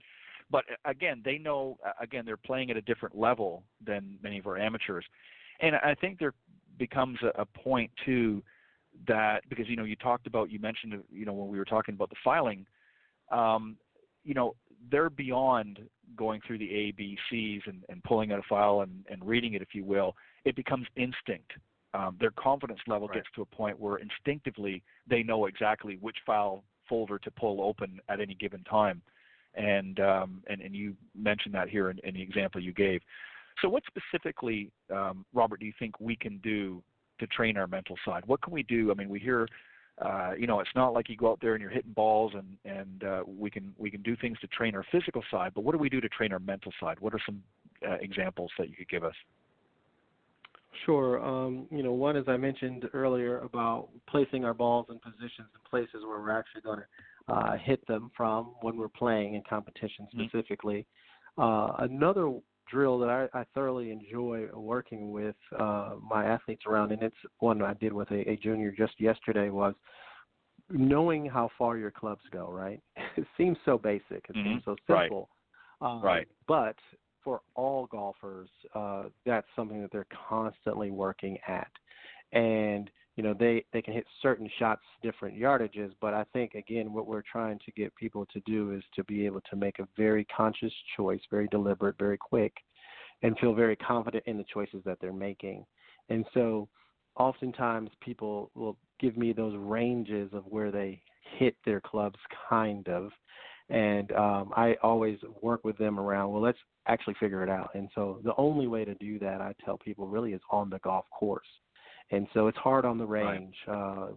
But again, they know, again, they're playing at a different level than many of our amateurs. And I think there becomes a point too that, because, you know, you mentioned, you know, when we were talking about the filing, you know, they're beyond going through the A, B, C's and pulling out a file and reading it, if you will. It becomes instinct. Their confidence level gets to a point where instinctively they know exactly which file folder to pull open at any given time. And you mentioned that here in the example you gave. So what specifically, Robert, do you think we can do to train our mental side? What can we do? I mean, we hear, you know, it's not like you go out there and you're hitting balls, and we can do things to train our physical side, but what do we do to train our mental side? What are some examples that you could give us? Sure. You know, one, as I mentioned earlier, about placing our balls in positions and places where we're actually going to hit them from when we're playing in competition specifically. Another drill that I thoroughly enjoy working with my athletes around, and it's one I did with a junior just yesterday, was knowing how far your clubs go, right? It seems so basic. It seems so simple. Right. But for all golfers, that's something that they're constantly working at. And, you know, they can hit certain shots, different yardages, but I think, again, what we're trying to get people to do is to be able to make a very conscious choice, very deliberate, very quick, and feel very confident in the choices that they're making. And so oftentimes people will give me those ranges of where they hit their clubs, kind of, and I always work with them around, well, let's actually figure it out. And so the only way to do that, I tell people, really is on the golf course. And so it's hard on the range,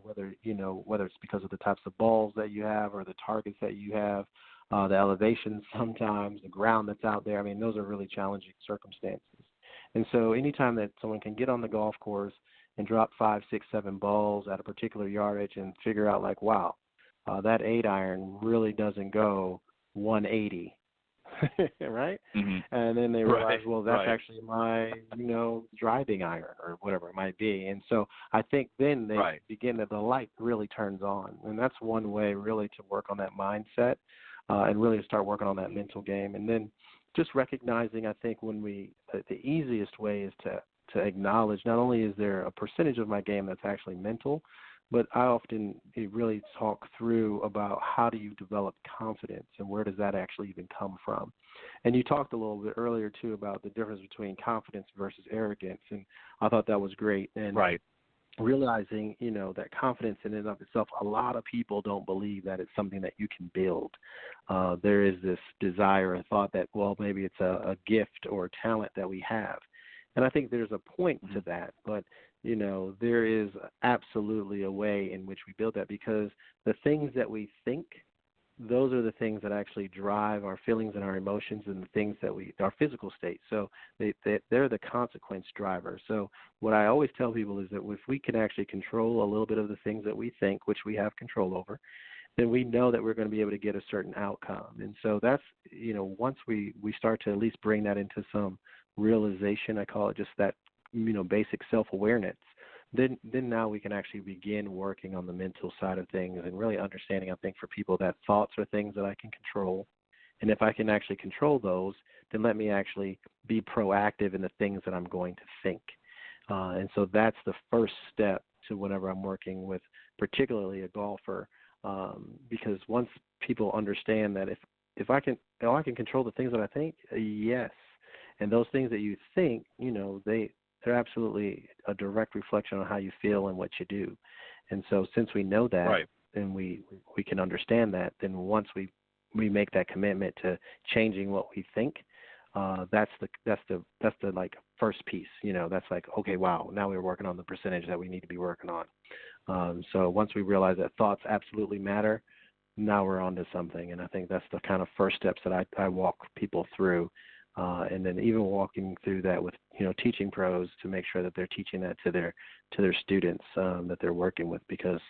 whether it's because of the types of balls that you have or the targets that you have, the elevations sometimes, the ground that's out there. I mean, those are really challenging circumstances. And so anytime that someone can get on the golf course and drop 5, 6, 7 balls at a particular yardage and figure out, like, wow, that 8-iron really doesn't go 180. Right? Mm-hmm. And then they realize, well, that's actually my, driving iron or whatever it might be. And so I think then they begin the light really turns on. And that's one way really to work on that mindset and really start working on that mental game. And then just recognizing, I think, the easiest way is to acknowledge not only is there a percentage of my game that's actually mental, but I often really talk through about how do you develop confidence and where does that actually even come from. And you talked a little bit earlier, too, about the difference between confidence versus arrogance, and I thought that was great. And realizing, that confidence in and of itself, a lot of people don't believe that it's something that you can build. There is this desire and thought that, well, maybe it's a gift or a talent that we have. And I think there's a point to that, but there is absolutely a way in which we build that, because the things that we think, those are the things that actually drive our feelings and our emotions and the things that our physical state. So they're the consequence driver. So what I always tell people is that if we can actually control a little bit of the things that we think, which we have control over, then we know that we're going to be able to get a certain outcome. And so that's, once we start to at least bring that into some realization, I call it just that, basic self-awareness, then now we can actually begin working on the mental side of things and really understanding, I think, for people that thoughts are things that I can control. And if I can actually control those, then let me actually be proactive in the things that I'm going to think. And so that's the first step to whenever I'm working with particularly a golfer, because once people understand that if I can control the things that I think, yes. And those things that you think, they're absolutely a direct reflection on how you feel and what you do. And so since we know that, right, and we can understand that, then once we make that commitment to changing what we think, that's the like first piece. That's like, okay, wow, now we're working on the percentage that we need to be working on. So once we realize that thoughts absolutely matter, now we're on to something. And I think that's the kind of first steps that I walk people through. And then even walking through that with, teaching pros to make sure that they're teaching that to their students that they're working with, because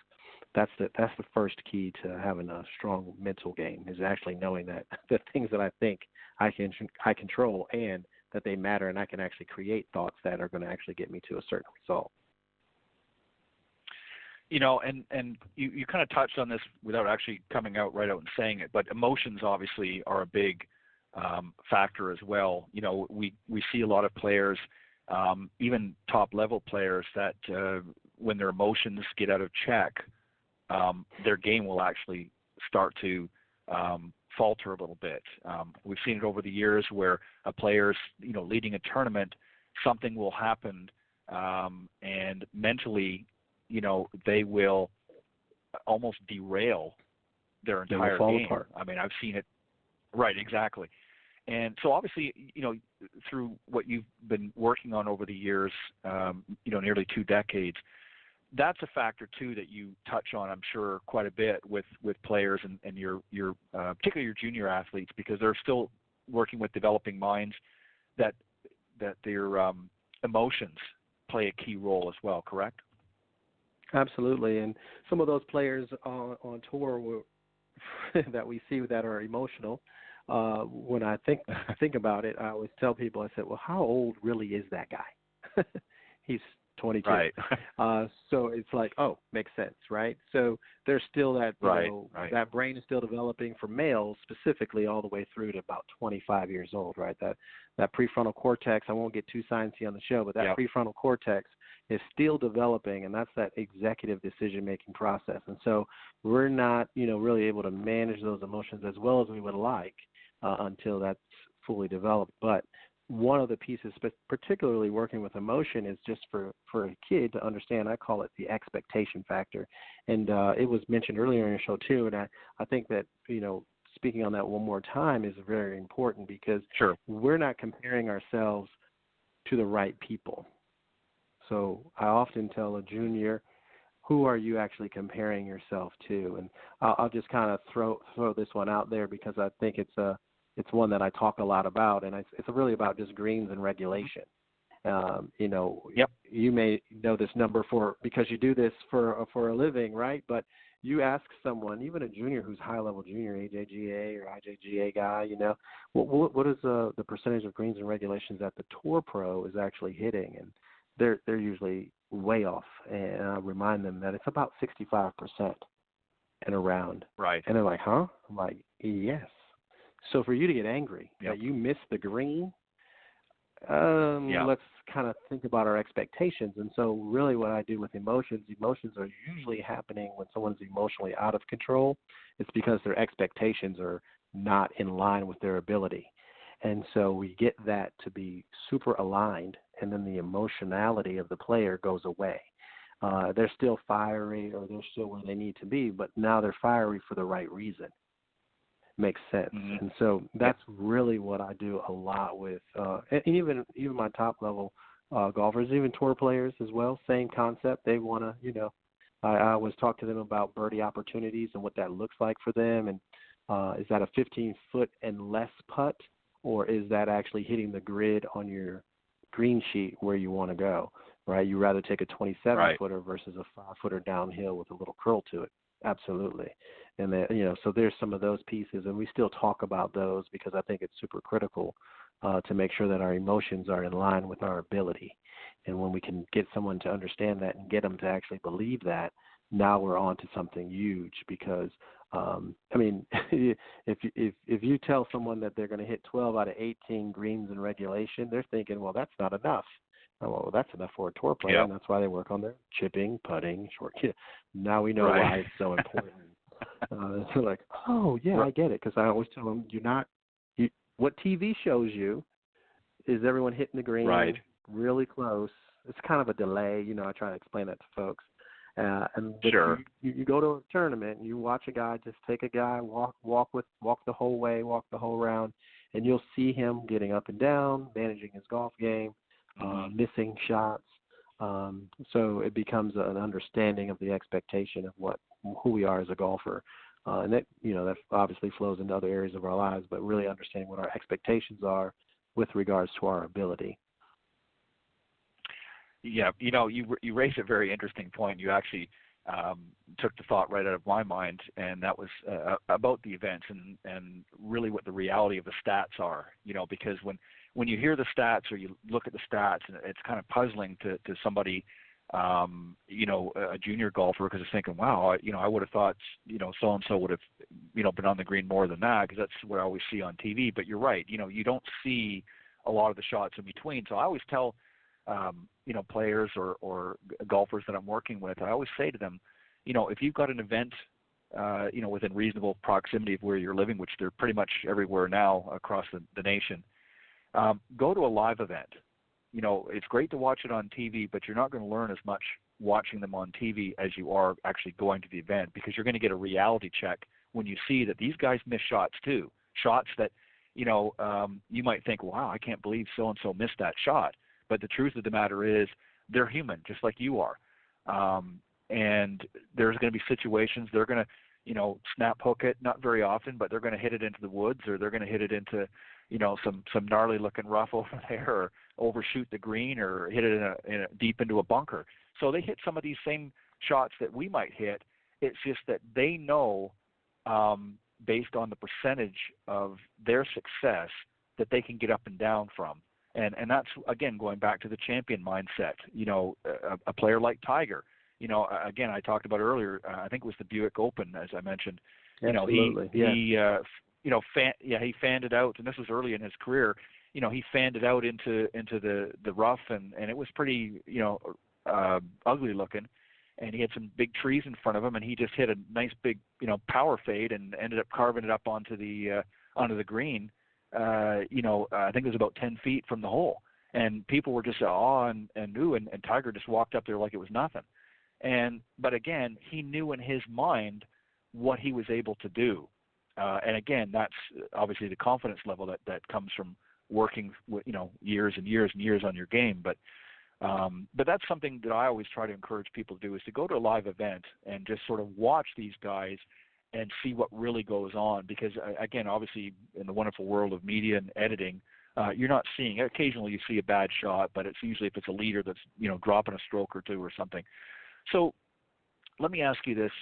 that's the first key to having a strong mental game, is actually knowing that the things that I think I control and that they matter, and I can actually create thoughts that are going to actually get me to a certain result. And you kind of touched on this without actually coming out and saying it, but emotions obviously are a big factor as well. We see a lot of players, even top level players, that when their emotions get out of check, their game will actually start to falter a little bit. We've seen it over the years where a player's leading a tournament, something will happen, and mentally, they will almost derail their entire game. Apart. I mean, I've seen it. Right, exactly. And so obviously, through what you've been working on over the years, nearly 2 decades, that's a factor too that you touch on, I'm sure, quite a bit with players and your particularly your junior athletes, because they're still working with developing minds, that their emotions play a key role as well, correct? Absolutely. And some of those players on tour that we see that are emotional, when I think about it, I always tell people, I said, well, how old really is that guy? He's 22. Right. So it's like, oh, makes sense, right? So there's still that, right. that brain is still developing for males specifically all the way through to about 25 years old, right? That prefrontal cortex, I won't get too sciencey on the show, but that prefrontal cortex is still developing, and that's that executive decision-making process. And so we're not, really able to manage those emotions as well as we would like until that's fully developed. But one of the pieces, particularly working with emotion, is just for a kid to understand. I call it the expectation factor. And it was mentioned earlier in your show too, and I think that, speaking on that one more time is very important, because we're not comparing ourselves to the right people. So I often tell a junior, who are you actually comparing yourself to? And I'll just kind of throw this one out there, because I think it's one that I talk a lot about, and it's really about just greens and regulation. You may know this number because you do this for a living, right? But you ask someone, even a junior who's high-level junior, AJGA or IJGA guy, what is the percentage of greens and regulations that the tour pro is actually hitting? And they're usually way off, and I remind them that it's about 65% and around. Right. And they're like, huh? I'm like, yes. So for you to get angry that you missed the green, let's kind of think about our expectations. And so really what I do with emotions are usually happening when someone's emotionally out of control. It's because their expectations are not in line with their ability. And so we get that to be super aligned, and then the emotionality of the player goes away. They're still fiery, or they're still where they need to be, but now they're fiery for the right reason. Makes sense. Mm-hmm. And so that's really what I do a lot with, and even my top level golfers, even tour players as well. Same concept. They want to, I always talk to them about birdie opportunities and what that looks like for them. And is that a 15-foot and less putt, or is that actually hitting the grid on your green sheet where you want to go? Right? You rather take a 27-footer versus a 5-footer downhill with a little curl to it. Absolutely. And so there's some of those pieces, and we still talk about those because I think it's super critical to make sure that our emotions are in line with our ability. And when we can get someone to understand that and get them to actually believe that, now we're on to something huge. Because I mean, if you tell someone that they're going to hit 12 out of 18 greens in regulation, they're thinking, well, that's not enough. Well, that's enough for a tour player, and that's why they work on their chipping, putting, short. Now we know why it's so important. They're like, oh yeah, I get it. Because I always tell them, what TV shows you is everyone hitting the green really close. It's kind of a delay, I try to explain that to folks. And you go to a tournament and you watch a guy, just take a guy, walk the whole way, walk the whole round, and you'll see him getting up and down, managing his golf game, missing shots. So it becomes an understanding of the expectation of who we are as a golfer. And that, that obviously flows into other areas of our lives, but really understanding what our expectations are with regards to our ability. Yeah, you raised a very interesting point. You actually took the thought right out of my mind, and that was about the events and really what the reality of the stats are. Because when you hear the stats or you look at the stats, it's kind of puzzling to somebody, a junior golfer, because it's thinking, wow, I would have thought, so and so would have, been on the green more than that, because that's what I always see on TV. But you're right, you don't see a lot of the shots in between. So I always tell players or golfers that I'm working with, I always say to them, if you've got an event, within reasonable proximity of where you're living, which they're pretty much everywhere now across the nation, go to a live event. It's great to watch it on TV, but you're not going to learn as much watching them on TV as you are actually going to the event, because you're going to get a reality check when you see that these guys miss shots too. Shots that, you might think, wow, I can't believe so-and-so missed that shot. But the truth of the matter is they're human, just like you are. And there's going to be situations they're going to, snap hook it, not very often, but they're going to hit it into the woods, or they're going to hit it into, some gnarly looking rough over there, or overshoot the green, or hit it deep into a bunker. So they hit some of these same shots that we might hit. It's just that they know, based on the percentage of their success, that they can get up and down from. And that's, again, going back to the champion mindset. A player like Tiger, again, I talked about earlier, I think it was the Buick Open, as I mentioned. Absolutely. He fanned it out, and this was early in his career. He fanned it out into the rough, and it was pretty, ugly looking. And he had some big trees in front of him, and he just hit a nice big, power fade and ended up carving it up onto the green. I think it was about 10 feet from the hole, and people were just awe and knew, and Tiger just walked up there like it was nothing. But again, he knew in his mind what he was able to do. And again, that's obviously the confidence level that comes from working with, years and years and years on your game. But that's something that I always try to encourage people to do, is to go to a live event and just sort of watch these guys and see what really goes on. Because, again, obviously in the wonderful world of media and editing, you're not seeing, occasionally you see a bad shot, but it's usually if it's a leader that's, dropping a stroke or two or something. So let me ask you this,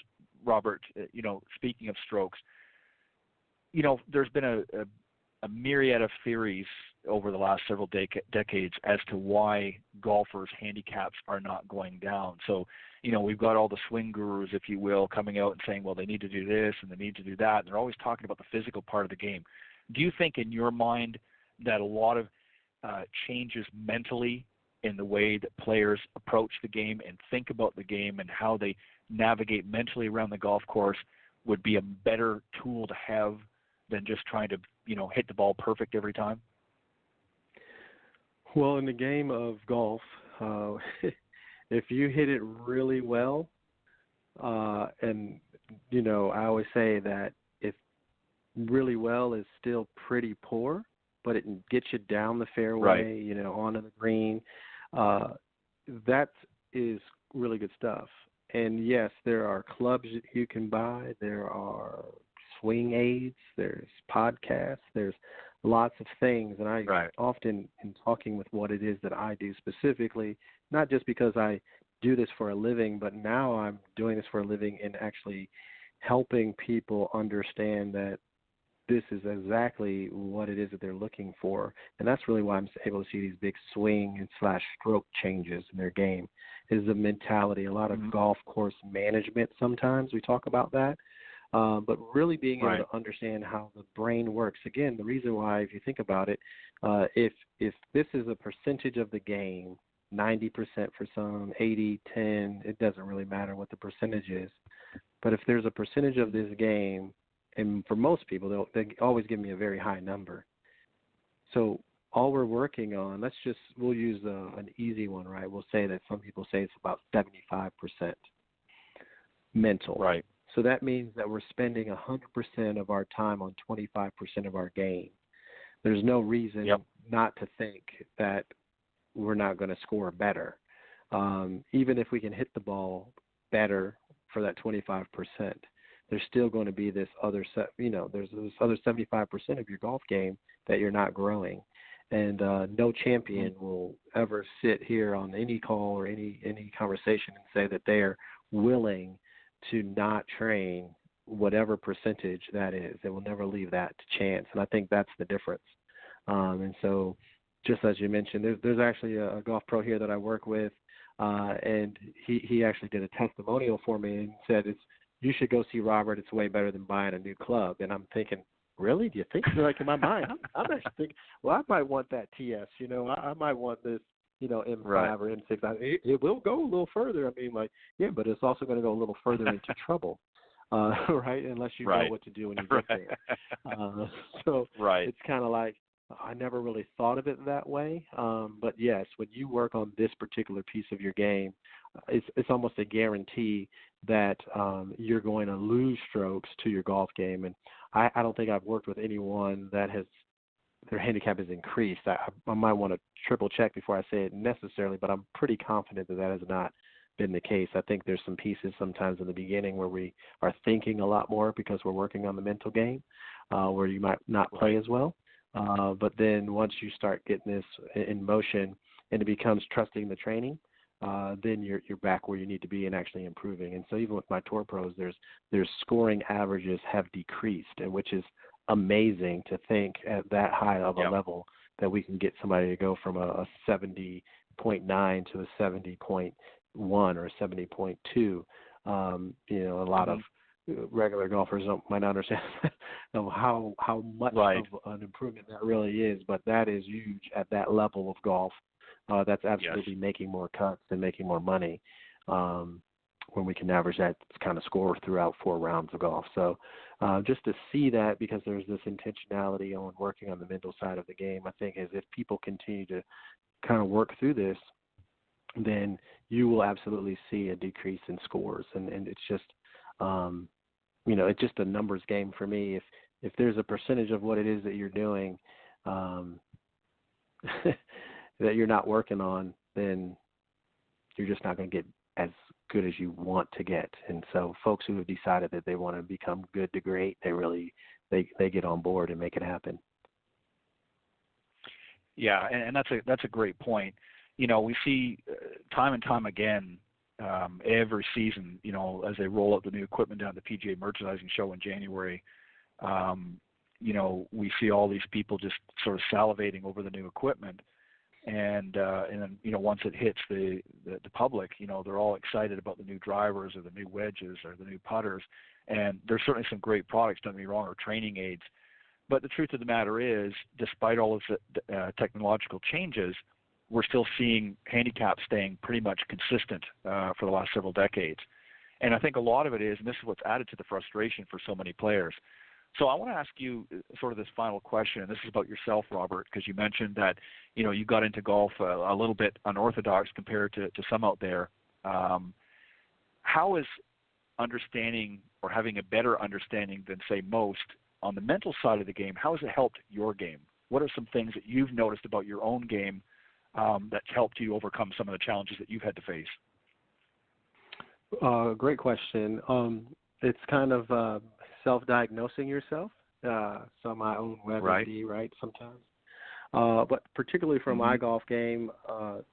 Robert, speaking of strokes, there's been a myriad of theories over the last several decades as to why golfers' handicaps are not going down. So, we've got all the swing gurus, if you will, coming out and saying, well, they need to do this and they need to do that. And they're always talking about the physical part of the game. Do you think in your mind that a lot of changes mentally in the way that players approach the game and think about the game and how they navigate mentally around the golf course would be a better tool to have than just trying to, hit the ball perfect every time? Well, in the game of golf, if you hit it really well, and, I always say that if really well is still pretty poor, but it gets you down the fairway, onto the green, that is really good stuff. And yes, there are clubs you can buy. There are swing aids. There's podcasts. There's lots of things. And I often, in talking with what it is that I do specifically, not just because I do this for a living, but now I'm doing this for a living and actually helping people understand that this is exactly what it is that they're looking for. And that's really why I'm able to see these big swing and / stroke changes in their game, is the mentality. A lot of golf course management, sometimes we talk about that. But really being able to understand how the brain works. Again, the reason why, if you think about it, if this is a percentage of the game, 90% for some, 80, 10, it doesn't really matter what the percentage is. But if there's a percentage of this game, and for most people, they always give me a very high number. So all we're working on, we'll use an easy one, right? We'll say that some people say it's about 75% mental. Right. So that means that we're spending 100% of our time on 25% of our game. There's no reason not to think that we're not going to score better. Even if we can hit the ball better for that 25%, there's still going to be this other there's this other 75% of your golf game that you're not growing. And no champion will ever sit here on any call or any conversation and say that they are willing to not train whatever percentage that is. They will never leave that to chance. And I think that's the difference. And so just as you mentioned, there's actually a golf pro here that I work with, and he actually did a testimonial for me and said, you should go see Robert. It's way better than buying a new club. And I'm thinking, really? Do you think? Like in my mind, I'm actually thinking, well, I might want that TS. I might want this, M5 or M6. It will go a little further. I mean, but it's also going to go a little further into trouble, right? Unless you know what to do when you get there. So it's kind of like, I never really thought of it that way. But yes, when you work on this particular piece of your game, it's almost a guarantee that you're going to lose strokes to your golf game. And I don't think I've worked with anyone that their handicap has increased. I might want to triple check before I say it necessarily, but I'm pretty confident that has not been the case. I think there's some pieces sometimes in the beginning where we are thinking a lot more because we're working on the mental game, where you might not play as well. But then once you start getting this in motion and it becomes trusting the training, then you're back where you need to be and actually improving. And so even with my tour pros, their scoring averages have decreased, and which is amazing to think at that high of a level that we can get somebody to go from a 70.9 to a 70.1 or a 70.2. A lot of regular golfers might not understand how much of an improvement that really is, but that is huge at that level of golf. That's absolutely making more cuts and making more money when we can average that kind of score throughout 4 rounds of golf. So just to see that, because there's this intentionality on working on the mental side of the game, I think as if people continue to kind of work through this, then you will absolutely see a decrease in scores. And it's just, it's just a numbers game for me. If there's a percentage of what it is that you're doing that you're not working on, then you're just not going to get as good as you want to get. And so folks who have decided that they want to become good to great, they get on board and make it happen. Yeah, and that's a great point. We see time and time again every season, as they roll out the new equipment down at the PGA Merchandising Show in January, we see all these people just sort of salivating over the new equipment. And then, once it hits the public, they're all excited about the new drivers or the new wedges or the new putters. And there's certainly some great products, don't get me wrong, or training aids. But the truth of the matter is, despite all of the technological changes, we're still seeing handicaps staying pretty much consistent for the last several decades. And I think a lot of it is, and this is what's added to the frustration for so many players. So I want to ask you sort of this final question, and this is about yourself, Robert, because you mentioned that, you got into golf a little bit unorthodox compared to some out there. How is understanding or having a better understanding than, say, most on the mental side of the game, how has it helped your game? What are some things that you've noticed about your own game that's helped you overcome some of the challenges that you've had to face? Great question. It's kind of self-diagnosing yourself. So my own WebMD, right, sometimes. But particularly for my golf game,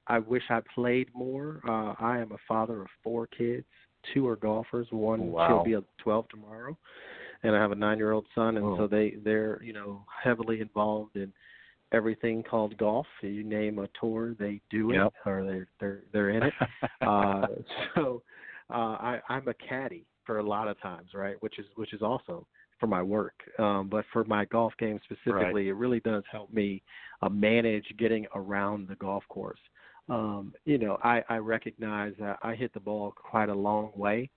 I wish I played more. I am a father of 4 kids. 2 are golfers. One, she'll be 12 tomorrow. and I have a 9-year-old son, and so they're heavily involved in everything called golf. You name a tour, they do it, or they're in it. So I'm a caddy for a lot of times, right? Which is also for my work, but for my golf game specifically, It really does help me manage getting around the golf course. I recognize that I hit the ball quite a long way.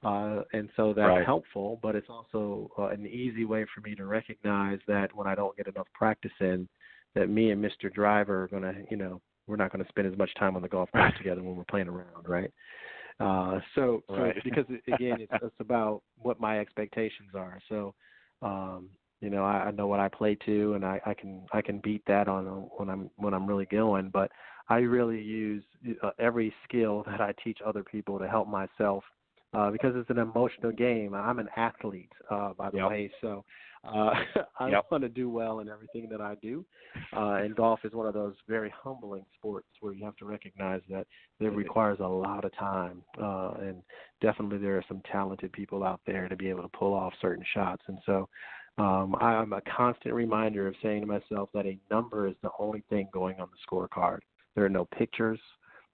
And so that's helpful, but it's also an easy way for me to recognize that when I don't get enough practice in, that me and Mr. Driver are going to, we're not going to spend as much time on the golf course together when we're playing around, right? So because, again, it's about what my expectations are. So, I know what I play to, and I can beat that when I'm really going, but I really use every skill that I teach other people to help myself. Because it's an emotional game. I'm an athlete, by the way, so I want to do well in everything that I do. And golf is one of those very humbling sports where you have to recognize that it requires a lot of time. And definitely there are some talented people out there to be able to pull off certain shots. And so I'm a constant reminder of saying to myself that a number is the only thing going on the scorecard. There are no pictures.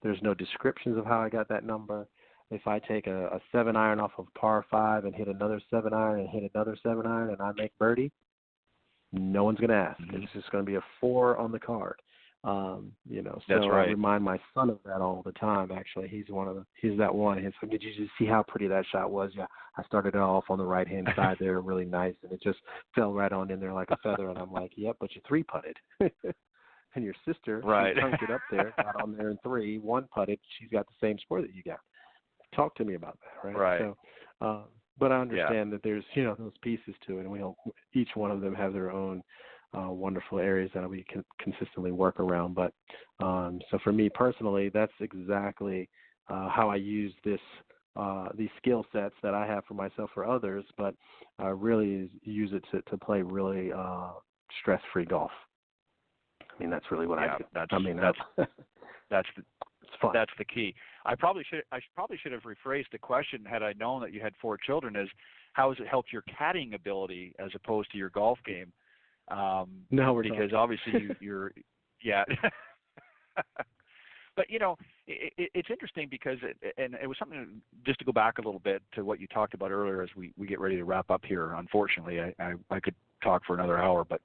There's no descriptions of how I got that number. If I take a 7-iron off of par 5 and hit another 7-iron and hit another 7-iron and I make birdie, no one's going to ask. It's just going to be a 4 on the card. So I remind my son of that all the time. Actually, he's that one. He's like, did you just see how pretty that shot was? Yeah, I started it off on the right-hand side there, really nice, and it just fell right on in there like a feather. And I'm like, yep, but you 3-putted. And your sister, she chunked it up there, got on there in 3, 1-putted. She's got the same score that you got. Talk to me about that, right? Right. So, but I understand that there's, those pieces to it, and each one of them have their own wonderful areas that we can consistently work around. But so for me personally, that's exactly how I use these skill sets that I have for myself for others, but really use it to play really stress-free golf. I mean, that's really what I do. That's the key. I probably should have rephrased the question had I known that you had 4 children. Is how has it helped your caddying ability as opposed to your golf game? Because obviously you're But it's interesting because it was something, just to go back a little bit to what you talked about earlier as we get ready to wrap up here. Unfortunately, I could talk for another hour, but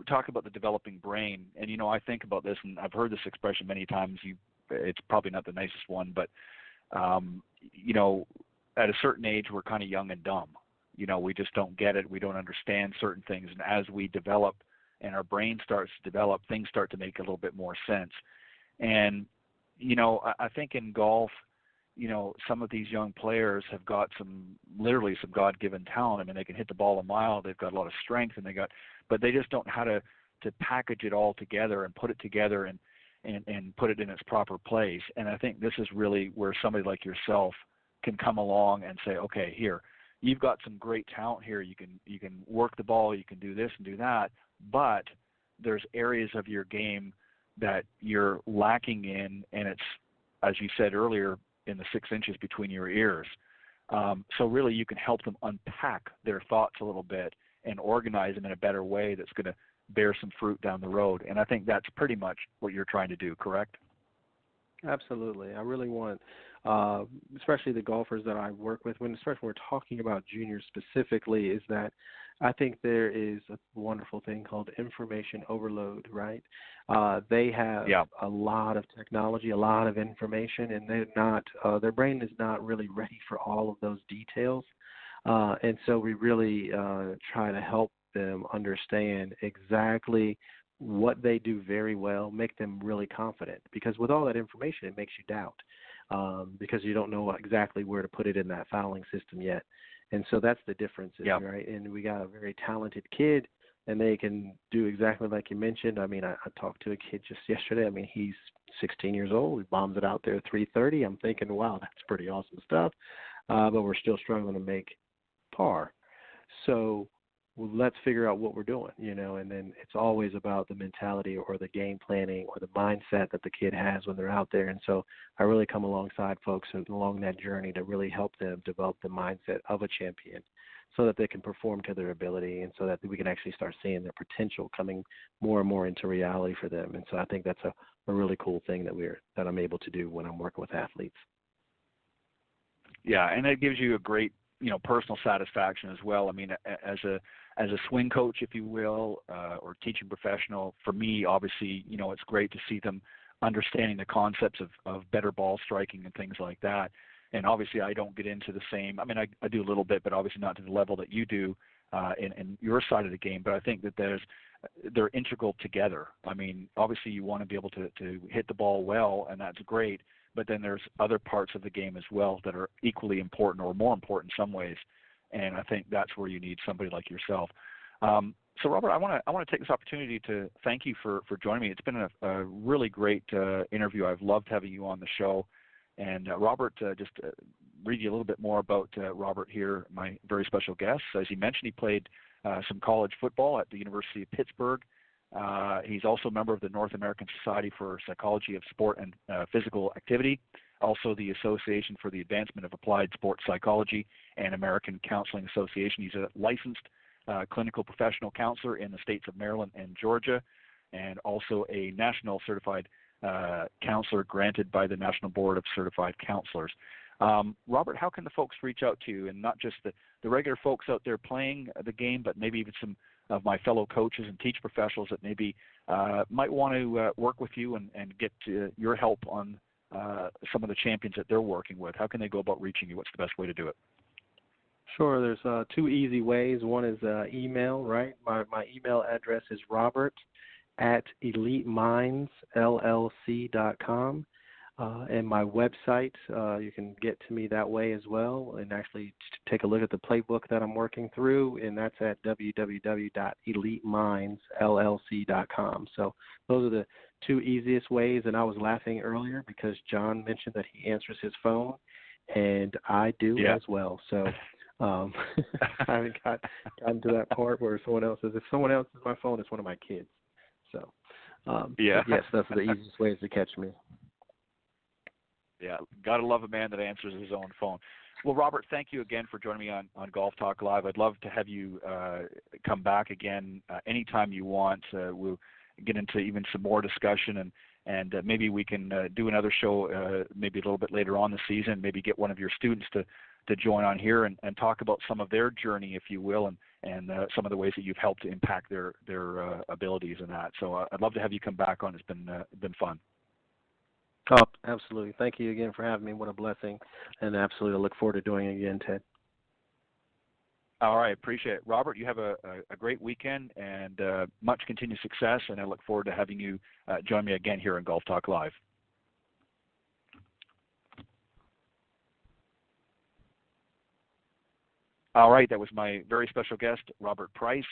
talk about the developing brain, and I think about this, and I've heard this expression many times. It's probably not the nicest one, but at a certain age, we're kind of young and dumb. We just don't get it. We don't understand certain things, and as we develop and our brain starts to develop, things start to make a little bit more sense. And I think in golf, some of these young players have got literally some God-given talent. I mean, they can hit the ball a mile. They've got a lot of strength, but they just don't know how to package it all together and put it together and put it in its proper place. And I think this is really where somebody like yourself can come along and say, okay, here, you've got some great talent here. You can work the ball. You can do this and do that. But there's areas of your game that you're lacking in, and it's, as you said earlier, in the 6 inches between your ears. So really you can help them unpack their thoughts a little bit and organize them in a better way that's going to bear some fruit down the road. And I think that's pretty much what you're trying to do, correct? Absolutely. I really want, especially the golfers that I work with, especially when we're talking about juniors specifically, is that I think there is a wonderful thing called information overload, right? They have a lot of technology, a lot of information, and they're not, their brain is not really ready for all of those details. And so we really try to help them understand exactly what they do very well, make them really confident. Because with all that information, it makes you doubt because you don't know exactly where to put it in that fouling system yet. And so that's the difference, right? And we got a very talented kid, and they can do exactly like you mentioned. I mean, I talked to a kid just yesterday. I mean, he's 16 years old. He bombs it out there at 330. I'm thinking, wow, that's pretty awesome stuff. But we're still struggling to make par. So well, let's figure out what we're doing, and then it's always about the mentality or the game planning or the mindset that the kid has when they're out there. And so I really come alongside folks along that journey to really help them develop the mindset of a champion so that they can perform to their ability and so that we can actually start seeing their potential coming more and more into reality for them. And so I think that's a really cool thing that I'm able to do when I'm working with athletes. Yeah, and it gives you a great, personal satisfaction as well. I mean, as a swing coach, if you will, or teaching professional, for me, obviously, it's great to see them understanding the concepts of better ball striking and things like that. And obviously, I don't get into the same. I mean, I do a little bit, but obviously not to the level that you do in your side of the game. But I think that they're integral together. I mean, obviously, you want to be able to hit the ball well, and that's great. But then there's other parts of the game as well that are equally important or more important in some ways. And I think that's where you need somebody like yourself. So, Robert, I want to take this opportunity to thank you for joining me. It's been a really great interview. I've loved having you on the show. And Robert, just read you a little bit more about Robert here, my very special guest. As he mentioned, he played some college football at the University of Pittsburgh. He's also a member of the North American Society for Psychology of Sport and Physical Activity, also the Association for the Advancement of Applied Sports Psychology and American Counseling Association. He's a licensed clinical professional counselor in the states of Maryland and Georgia, and also a national certified counselor granted by the National Board of Certified Counselors. Robert, how can the folks reach out to you, and not just the regular folks out there playing the game, but maybe even some of my fellow coaches and teach professionals that maybe might want to work with you and get your help on some of the champions that they're working with? How can they go about reaching you? What's the best way to do it? Sure. There's two easy ways. One is email, right? My email address is robert@elitemindsllc.com. And my website, you can get to me that way as well and actually take a look at the playbook that I'm working through, and that's at www.elitemindsllc.com. So those are the two easiest ways, and I was laughing earlier because John mentioned that he answers his phone, and I do as well. So I haven't gotten to that part where someone else is. If someone else is my phone, it's one of my kids. So, yes, those are the easiest ways to catch me. Yeah, gotta love a man that answers his own phone. Well, Robert, thank you again for joining me on Golf Talk Live. I'd love to have you come back again anytime you want. We'll get into even some more discussion, and maybe we can do another show maybe a little bit later on the season, maybe get one of your students to join on here and talk about some of their journey, if you will, and some of the ways that you've helped to impact their abilities and that. So I'd love to have you come back on. It's been fun. Oh, absolutely. Thank you again for having me. What a blessing. And absolutely, I look forward to doing it again, Ted. All right. Appreciate it. Robert, you have a great weekend and much continued success, and I look forward to having you join me again here on Golf Talk Live. All right. That was my very special guest, Robert Price,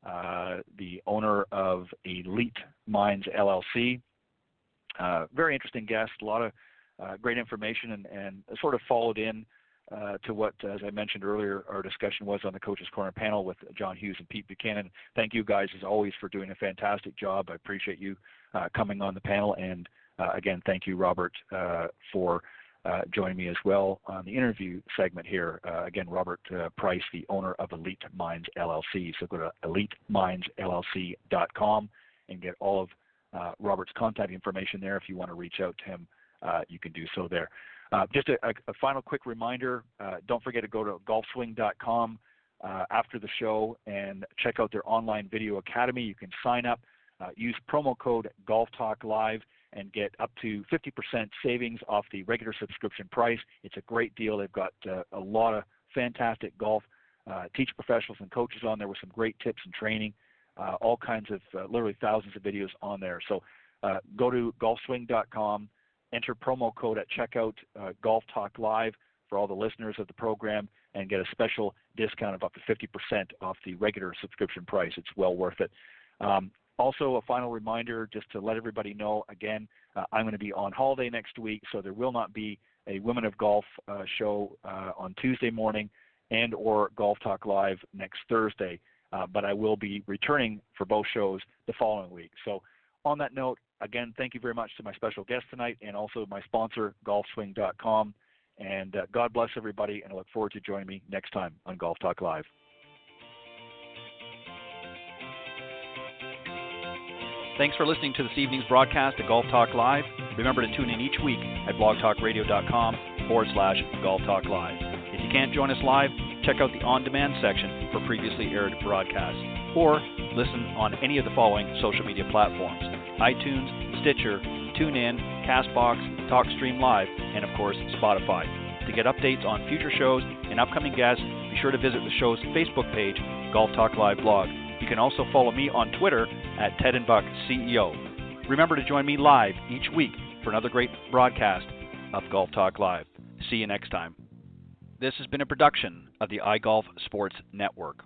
the owner of Elite Minds, LLC. Very interesting guest, a lot of great information, and sort of followed in to what, as I mentioned earlier, our discussion was on the Coach's Corner panel with John Hughes and Pete Buchanan. Thank you guys, as always, for doing a fantastic job. I appreciate you coming on the panel, and again, thank you, Robert, for joining me as well on the interview segment here. Again, Robert Price, the owner of Elite Minds, LLC. So go to elitemindsllc.com and get all of Robert's contact information there. If you want to reach out to him, you can do so there. Just a final quick reminder, don't forget to go to golfswing.com after the show and check out their online video academy. You can sign up, use promo code GolfTalkLive, and get up to 50% savings off the regular subscription price. It's a great deal. They've got a lot of fantastic golf teach professionals and coaches on there with some great tips and training. All kinds of, literally thousands of videos on there. So go to golfswing.com, enter promo code at checkout, Golf Talk Live, for all the listeners of the program, and get a special discount of up to 50% off the regular subscription price. It's well worth it. Also, a final reminder, just to let everybody know, again, I'm going to be on holiday next week, so there will not be a Women of Golf show on Tuesday morning and or Golf Talk Live next Thursday. but I will be returning for both shows the following week. So on that note, again, thank you very much to my special guest tonight and also my sponsor, golfswing.com. And God bless everybody, and I look forward to joining me next time on Golf Talk Live. Thanks for listening to this evening's broadcast of Golf Talk Live. Remember to tune in each week at blogtalkradio.com/Golf Talk Live. If you can't join us live, check out the on-demand section for previously aired broadcasts, or listen on any of the following social media platforms: iTunes, Stitcher, TuneIn, CastBox, TalkStream Live, and of course Spotify. To get updates on future shows and upcoming guests, be sure to visit the show's Facebook page, Golf Talk Live blog. You can also follow me on Twitter at Ted and Buck CEO. Remember to join me live each week for another great broadcast of Golf Talk Live. See you next time. This has been a production of the iGolf Sports Network.